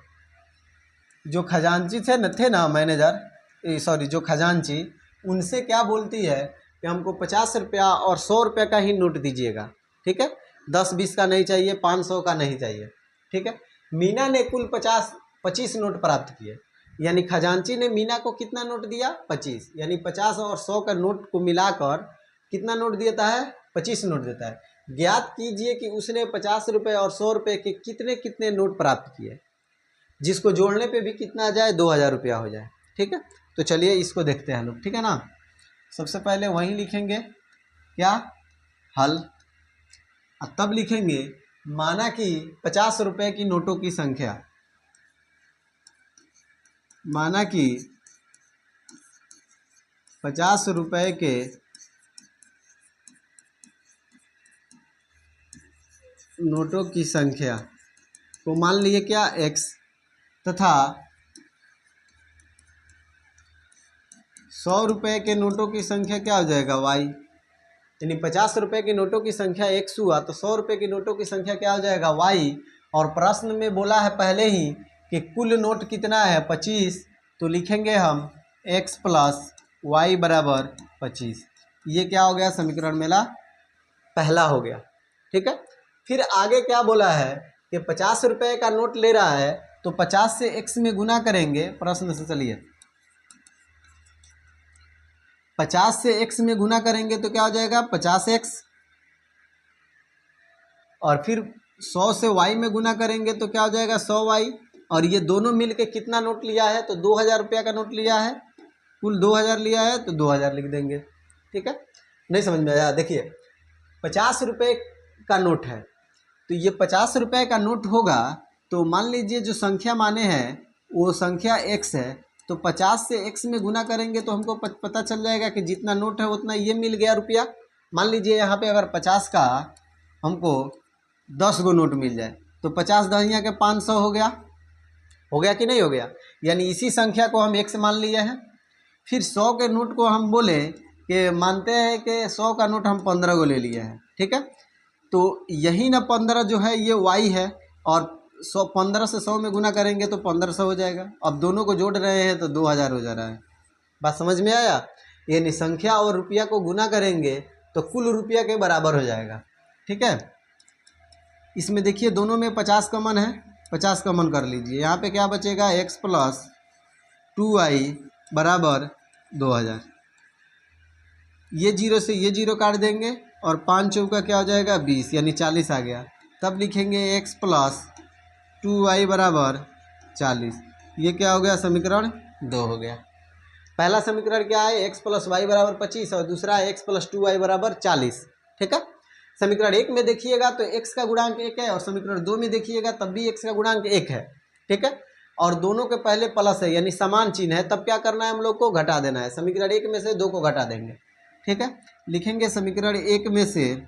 जो खजांची थे ना मैनेजर, सॉरी जो खजांची, उनसे क्या बोलती है कि हमको 50 रुपया और 100 रुपया का ही नोट दीजिएगा। ठीक है, 10-20 का नहीं चाहिए, 500 का नहीं चाहिए। ठीक है, मीना ने कुल 25 नोट प्राप्त किए, यानी खजांची ने मीना को कितना नोट दिया 25, यानी 50 और 100 का नोट को मिलाकर कितना नोट देता है 25 नोट देता है। ज्ञात कीजिए कि उसने 50 रुपये और 100 रुपये के कितने कितने नोट प्राप्त किए, जिसको जोड़ने पे भी कितना आ जाए 2000 रुपया हो जाए। ठीक है, तो चलिए इसको देखते हैं लोग। ठीक है ना, सबसे पहले वहीं लिखेंगे क्या हल, तब लिखेंगे माना कि 50 रुपये की नोटों की संख्या, माना कि 50 रुपये के नोटों की संख्या को मान लिए क्या x, तथा 100 रुपये के नोटों की संख्या क्या हो जाएगा y, यानी 50 रुपये की नोटों की संख्या x हुआ तो 100 रुपये की नोटों की संख्या क्या हो जाएगा y। और प्रश्न में बोला है पहले ही कि कुल नोट कितना है 25, तो लिखेंगे हम x प्लस वाई बराबर 25। ये क्या हो गया समीकरण मेरा पहला हो गया। ठीक है, फिर आगे क्या बोला है कि 50 रुपये का नोट ले रहा है तो 50 से x में गुना करेंगे। प्रश्न से चलिए 50 से x में गुना करेंगे तो क्या हो जाएगा 50x, और फिर 100 से y में गुना करेंगे तो क्या हो जाएगा 100y। और ये दोनों मिल के कितना नोट लिया है तो 2000 रुपया का नोट लिया है, कुल 2000 लिया है तो 2000 लिख देंगे। ठीक है, नहीं समझ में आया। देखिए 50 रुपये का नोट है, तो ये 50 रुपये का नोट होगा। तो मान लीजिए जो संख्या माने हैं वो संख्या x है, तो 50 से x में गुना करेंगे तो हमको पता चल जाएगा कि जितना नोट है उतना ये मिल गया रुपया। मान लीजिए यहाँ पे अगर 50 का हमको 10 गो नोट मिल जाए तो 50 10 के 500 हो गया कि नहीं हो गया। यानी इसी संख्या को हम x मान लिए हैं। फिर 100 के नोट को हम बोले कि मानते हैं कि 100 का नोट हम 15 को ले लिए हैं, ठीक है। तो यही ना 15 जो है ये y है, और 15 से 100 में गुना करेंगे तो 1500 हो जाएगा। अब दोनों को जोड़ रहे हैं तो 2000 हो जा रहा है। बात समझ में आया। यानी संख्या और रुपया को गुना करेंगे तो कुल रुपया के बराबर हो जाएगा, ठीक है। इसमें देखिए दोनों में 50 कॉमन है, 50 कॉमन कर लीजिए। यहाँ पे क्या बचेगा, x प्लस 2y बराबर 2000। ये जीरो से ये जीरो काट देंगे और 5 चौका क्या हो जाएगा 20, यानी 40 आ गया। तब लिखेंगे x प्लस 2y बराबर 40। ये क्या हो गया, समीकरण 2 हो गया। पहला समीकरण क्या है, x प्लस वाई बराबर 25 और दूसरा है x प्लस 2y बराबर 40, ठीक है। समीकरण 1 में देखिएगा तो x का गुणांक 1 है, और समीकरण 2 में देखिएगा तब भी x का गुणांक 1 है, ठीक है। और दोनों के पहले प्लस है यानी समान चिन्ह है, तब क्या करना है, हम लोग को घटा देना है। समीकरण 1 में से 2 को घटा देंगे, ठीक है। लिखेंगे समीकरण 1 में से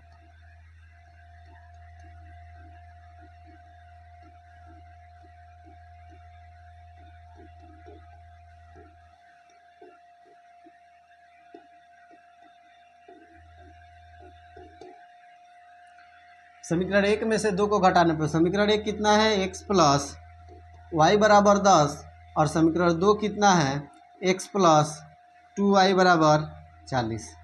समीकरण 1 में से 2 को घटाने पर समीकरण 1 कितना है, x प्लस वाई बराबर 10, और समीकरण 2 कितना है, x प्लस 2y बराबर 40।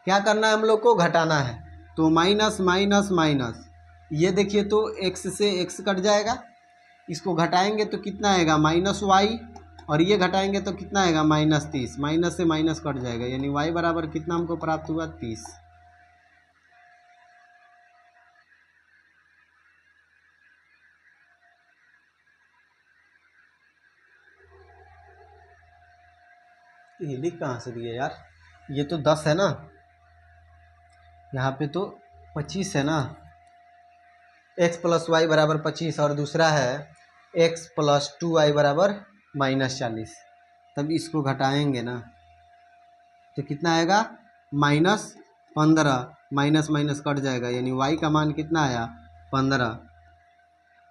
क्या करना है, हम लोग को घटाना है। तो माइनस माइनस माइनस, ये देखिए तो x से x कट जाएगा, इसको घटाएंगे तो कितना आएगा -y, और ये घटाएंगे तो कितना आएगा -30। माइनस से माइनस कट जाएगा, यानी y बराबर कितना हमको प्राप्त हुआ 30। ये लिख कहाँ से दिए यार, ये तो 10 है ना, यहाँ पे तो 25 है ना। x प्लस वाई बराबर 25 और दूसरा है x प्लस 2y बराबर -40। तब इसको घटाएंगे ना तो कितना आएगा -15, माइनस माइनस कट जाएगा, यानी y का मान कितना आया 15।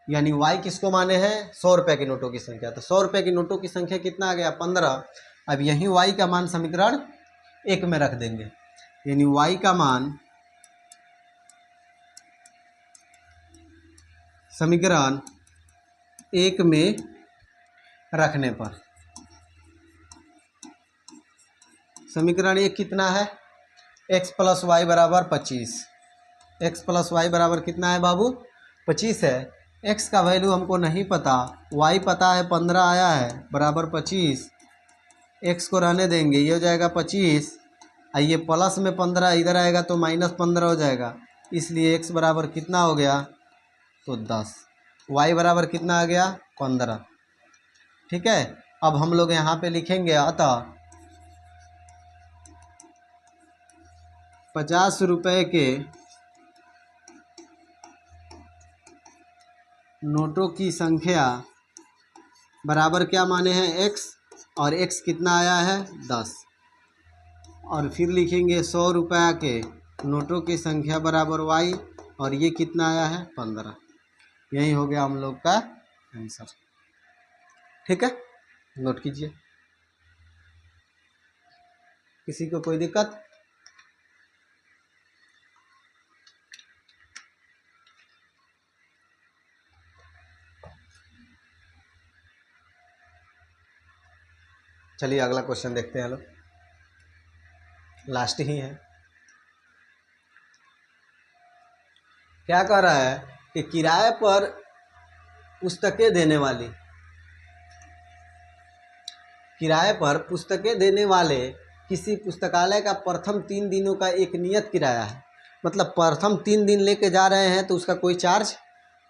यानी y किसको माने हैं, 100 रुपये के नोटों की संख्या। तो 100 रुपये की नोटों की संख्या कितना आ गया 15। अब यही y का मान समीकरण 1 में रख देंगे, यानी y का मान समीकरण 1 में रखने पर समीकरण 1 कितना है, x प्लस वाई बराबर 25। x प्लस वाई बराबर कितना है बाबू 25 है। x का वैल्यू हमको नहीं पता, y पता है 15 आया है बराबर 25। x को रहने देंगे, ये हो जाएगा 25, और ये प्लस में 15 इधर आएगा तो -15 हो जाएगा, इसलिए x बराबर कितना हो गया तो 10। y बराबर कितना आ गया 15, ठीक है। अब हम लोग यहाँ पे लिखेंगे, अतः 50 रुपये के नोटों की संख्या बराबर क्या माने हैं x, और x कितना आया है 10। और फिर लिखेंगे 100 रुपये के नोटों की संख्या बराबर y, और ये कितना आया है 15। यही हो गया हम लोग का आंसर, ठीक है। नोट कीजिए। किसी को कोई दिक्कत? चलिए अगला क्वेश्चन देखते हैं लोग, लास्ट ही है। क्या कह रहा है कि किराए पर पुस्तकें देने वाले किसी पुस्तकालय का प्रथम 3 दिनों का एक नियत किराया है। मतलब प्रथम 3 दिन लेके जा रहे हैं तो उसका कोई चार्ज,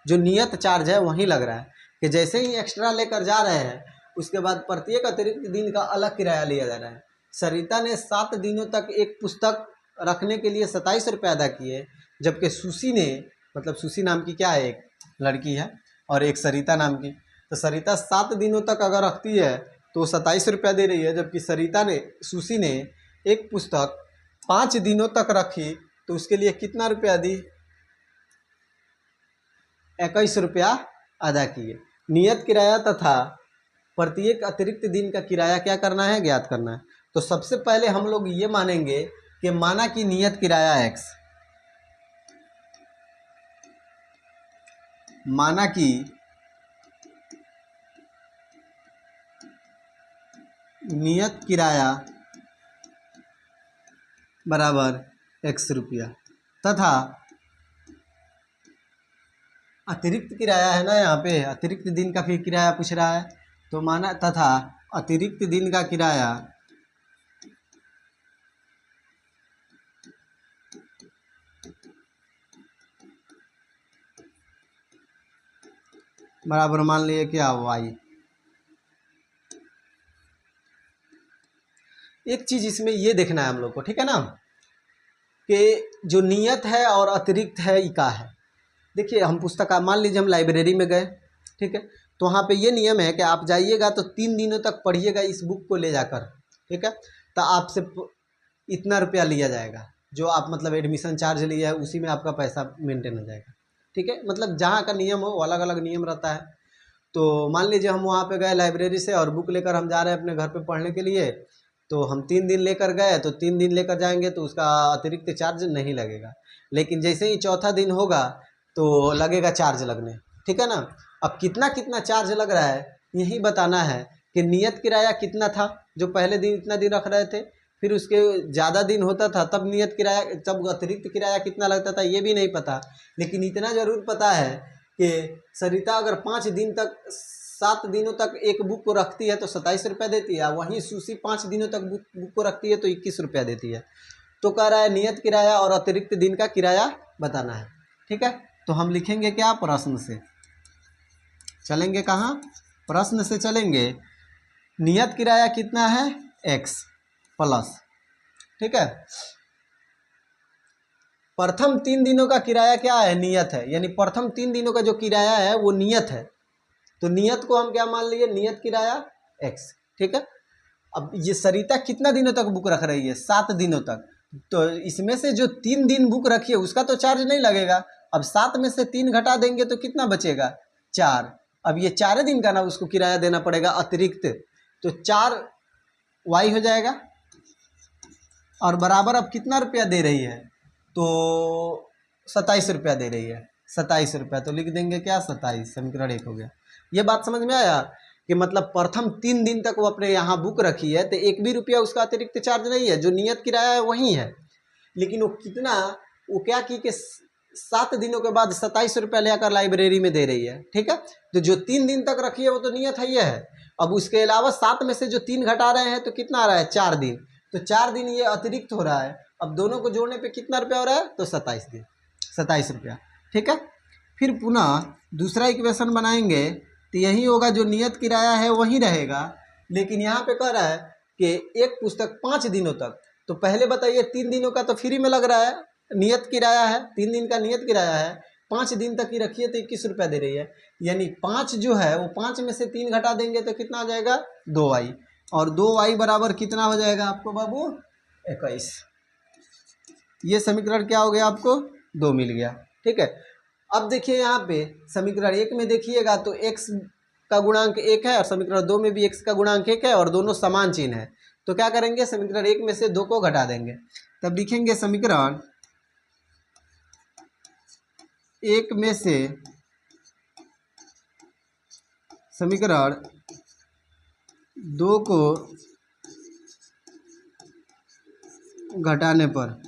जो नियत चार्ज है वहीं लग रहा है, कि जैसे ही एक्स्ट्रा लेकर जा रहे हैं उसके बाद प्रत्येक अतिरिक्त दिन का अलग किराया लिया जा रहा है। सरिता ने 7 दिनों तक एक पुस्तक रखने के लिए 27 रुपये अदा किए, जबकि सुशी ने, मतलब सुशी नाम की क्या है, एक लड़की है, और एक सरिता नाम की, तो सरिता 7 दिनों तक अगर रखती है तो 27 रुपया दे रही है, जबकि सुशी ने एक पुस्तक 5 दिनों तक रखी तो उसके लिए कितना रुपया दी, 21 रुपया अदा किए। नियत किराया तथा प्रत्येक अतिरिक्त दिन का किराया क्या करना है, ज्ञात करना है। तो सबसे पहले हम लोग ये मानेंगे कि माना कि नियत किराया x, माना कि नियत किराया बराबर x रुपया तथा अतिरिक्त किराया है ना, यहाँ पे अतिरिक्त दिन का फिर किराया पूछ रहा है, तो माना तथा अतिरिक्त दिन का किराया बराबर मान लिए क्या y। एक चीज इसमें ये देखना है हम लोग को, ठीक है ना, कि जो नियत है और अतिरिक्त है ये क्या है। देखिए हम पुस्तक, मान लीजिए हम लाइब्रेरी में गए, ठीक है, तो वहाँ पे ये नियम है कि आप जाइएगा तो 3 दिनों तक पढ़िएगा इस बुक को ले जाकर, ठीक है, तो आपसे इतना रुपया लिया जाएगा, जो आप मतलब एडमिशन चार्ज लिया है उसी में आपका पैसा मेंटेन हो जाएगा, ठीक है। मतलब जहाँ का नियम हो वो अलग अलग नियम रहता है। तो मान लीजिए हम वहाँ पे गए लाइब्रेरी से और बुक लेकर हम जा रहे हैं अपने घर पे पढ़ने के लिए, तो हम 3 दिन लेकर गए तो 3 दिन लेकर जाएंगे तो उसका अतिरिक्त चार्ज नहीं लगेगा, लेकिन जैसे ही चौथा दिन होगा तो लगेगा चार्ज लगने, ठीक है ना। अब कितना कितना चार्ज लग रहा है यही बताना है कि नियत किराया कितना था, जो पहले दिन इतना दिन रख रहे थे, फिर उसके ज़्यादा दिन होता था तब नियत किराया, तब अतिरिक्त किराया कितना लगता था ये भी नहीं पता, लेकिन इतना ज़रूर पता है कि सरिता अगर 5 दिन तक 7 दिनों तक एक बुक को रखती है तो 27 रुपया देती है, वहीं सुशी 5 दिनों तक बुक को रखती है तो 21 रुपया देती है। तो कह रहा है नियत किराया और अतिरिक्त दिन का किराया बताना है, ठीक है। तो हम लिखेंगे क्या, प्रश्न से चलेंगे, कहाँ, प्रश्न से चलेंगे। नियत किराया कितना है, x प्लस, ठीक है, प्रथम 3 दिनों का किराया क्या है, नियत है, यानी प्रथम 3 दिनों का जो किराया है वो नियत है, तो नियत को हम क्या मान लिए, नियत किराया x, ठीक है। अब ये सरिता कितना दिनों तक बुक रख रही है, 7 दिनों तक, तो इसमें से जो 3 दिन बुक रखी है उसका तो चार्ज नहीं लगेगा। अब 7 में से 3 घटा देंगे तो कितना बचेगा, 4। अब ये 4 दिन का ना उसको किराया देना पड़ेगा अतिरिक्त, तो 4 y हो जाएगा, और बराबर अब कितना रुपया दे रही है, तो 27 रुपया दे रही है, 27 रुपया, तो लिख देंगे क्या, 27, समीकरण 1 हो गया। ये बात समझ में आया कि मतलब प्रथम 3 दिन तक वो अपने यहाँ बुक रखी है तो 1 भी रुपया उसका अतिरिक्त चार्ज नहीं है, जो नियत किराया है वही है, लेकिन वो कितना, वो क्या की कि 7 दिनों के बाद 27 रुपया लेकर लाइब्रेरी में दे रही है, ठीक है। तो जो 3 दिन तक रखी है वो तो नियत है ये है, अब उसके अलावा 7 में से जो 3 घटा रहे हैं तो कितना आ रहा है, 4 दिन, तो 4 दिन ये अतिरिक्त हो रहा है। अब दोनों को जोड़ने पे कितना रुपया हो रहा है, तो 27 दिन, 27 रुपया, ठीक है। फिर पुनः दूसरा इक्वेशन बनाएंगे तो यही होगा, जो नियत किराया है वही रहेगा, लेकिन यहाँ पे कह रहा है कि एक पुस्तक 5 दिनों तक, तो पहले बताइए 3 दिनों का तो फ्री में लग रहा है, नियत किराया है, 3 दिन का नियत किराया है, 5 दिन तक की रखिए तो 21 रुपया दे रही है, यानी 5 जो है वो 5 में से 3 घटा देंगे तो कितना हो जाएगा, 2y, और 2y बराबर कितना हो जाएगा आपको बाबू, 21। ये समीकरण क्या हो गया, आपको 2 मिल गया, ठीक है। अब देखिए यहाँ पे समीकरण 1 में देखिएगा तो x का गुणांक 1 है और समीकरण 2 में भी x का गुणांक 1 है और दोनों समान चिन्ह है, तो क्या करेंगे, समीकरण 1 में से 2 को घटा देंगे, तब लिखेंगे समीकरण 1 में से समीकरण 2 को घटाने पर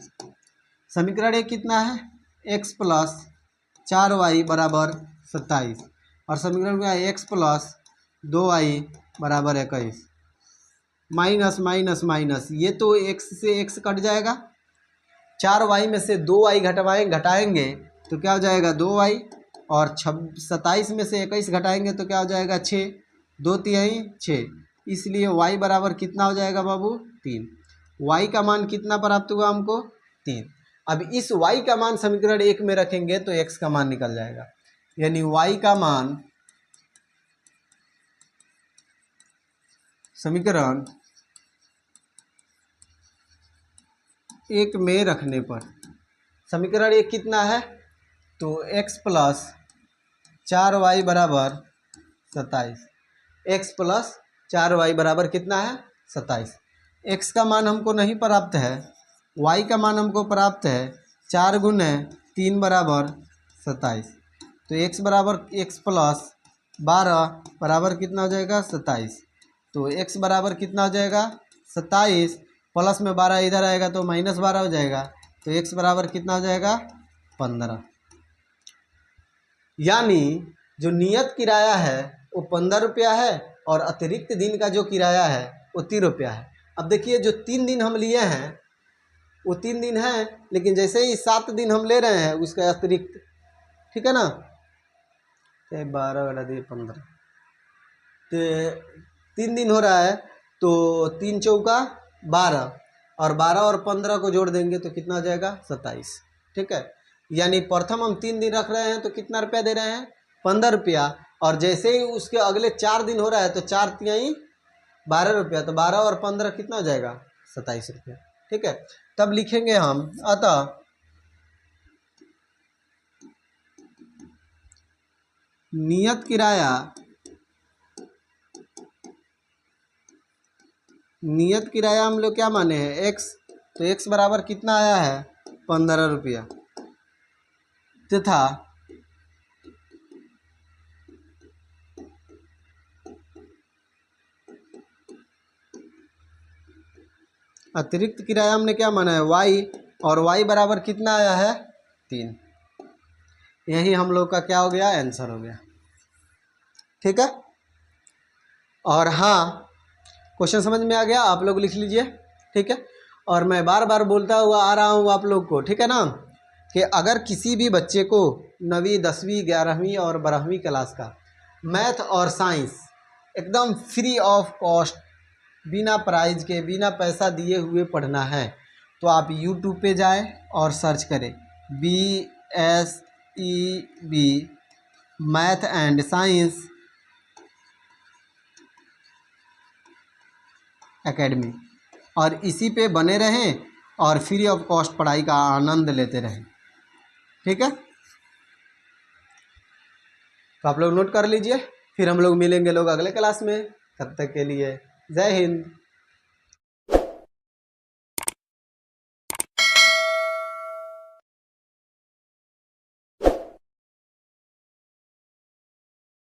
समीकरण 1 कितना है, x प्लस 4y बराबर 27, और समीकरण में x प्लस 2y बराबर 21, माइनस माइनस माइनस, ये तो x से x कट जाएगा, 4y में से 2y घटाएंगे तो क्या हो जाएगा, 2y, और 27 में से 21 घटाएंगे तो क्या हो जाएगा, 6, 2 तिहाई 6, इसलिए y बराबर कितना हो जाएगा बाबू, 3। y का मान कितना प्राप्त हुआ हमको, 3। अब इस y का मान समीकरण 1 में रखेंगे तो x का मान निकल जाएगा, यानी y का मान समीकरण 1 में रखने पर, समीकरण 1 कितना है, तो x प्लस 4y बराबर 27, x प्लस 4y बराबर कितना है 27। x का मान हमको नहीं प्राप्त है, y का मान हमको प्राप्त है, 4 गुने 3 बराबर 27, तो x बराबर x प्लस 12 बराबर कितना हो जाएगा 27, तो x बराबर कितना हो जाएगा 27, प्लस में 12 इधर आएगा तो -12 हो जाएगा, तो x बराबर कितना हो जाएगा 15। यानी जो नियत किराया है वो 15 रुपया है और अतिरिक्त दिन का जो किराया है वो 3 रुपया है। अब देखिए जो 3 दिन हम लिए हैं वो 3 दिन है, लेकिन जैसे ही 7 दिन हम ले रहे हैं उसका अतिरिक्त, ठीक है ना, तो 12 घटा दिए 15, तो 3 दिन हो रहा है, तो 3 चौका 12 और 12 और 15 को जोड़ देंगे तो कितना हो जाएगा 27, ठीक है। यानी प्रथम हम 3 दिन रख रहे हैं तो कितना रुपया दे रहे हैं 15 रुपया, और जैसे ही उसके अगले 4 दिन हो रहा है तो 4 तिहाई 12 रुपया, तो 12 और 15 कितना हो जाएगा 27 रुपया, ठीक है। तब लिखेंगे हम, अतः नियत किराया हम लोग क्या माने हैं x, तो x बराबर कितना आया है 15 रुपया, तथा अतिरिक्त किराया हमने क्या माना है y, और y बराबर कितना आया है 3। यही हम लोग का क्या हो गया आंसर हो गया, ठीक है। और हाँ, क्वेश्चन समझ में आ गया, आप लोग लिख लीजिए, ठीक है। और मैं बार बार बोलता हुआ आ रहा हूँ आप लोग को, ठीक है ना, कि अगर किसी भी बच्चे को 9वीं 10वीं 11वीं और 12वीं क्लास का मैथ और साइंस एकदम फ्री ऑफ कॉस्ट, बिना प्राइज के, बिना पैसा दिए हुए पढ़ना है, तो आप यूट्यूब पे जाएं और सर्च करें BSEB math and science academy, और इसी पे बने रहें और फ्री ऑफ कॉस्ट पढ़ाई का आनंद लेते रहें, ठीक है। तो आप लोग नोट कर लीजिए, फिर हम लोग मिलेंगे लोग अगले क्लास में, तब तक के लिए जय हिंद।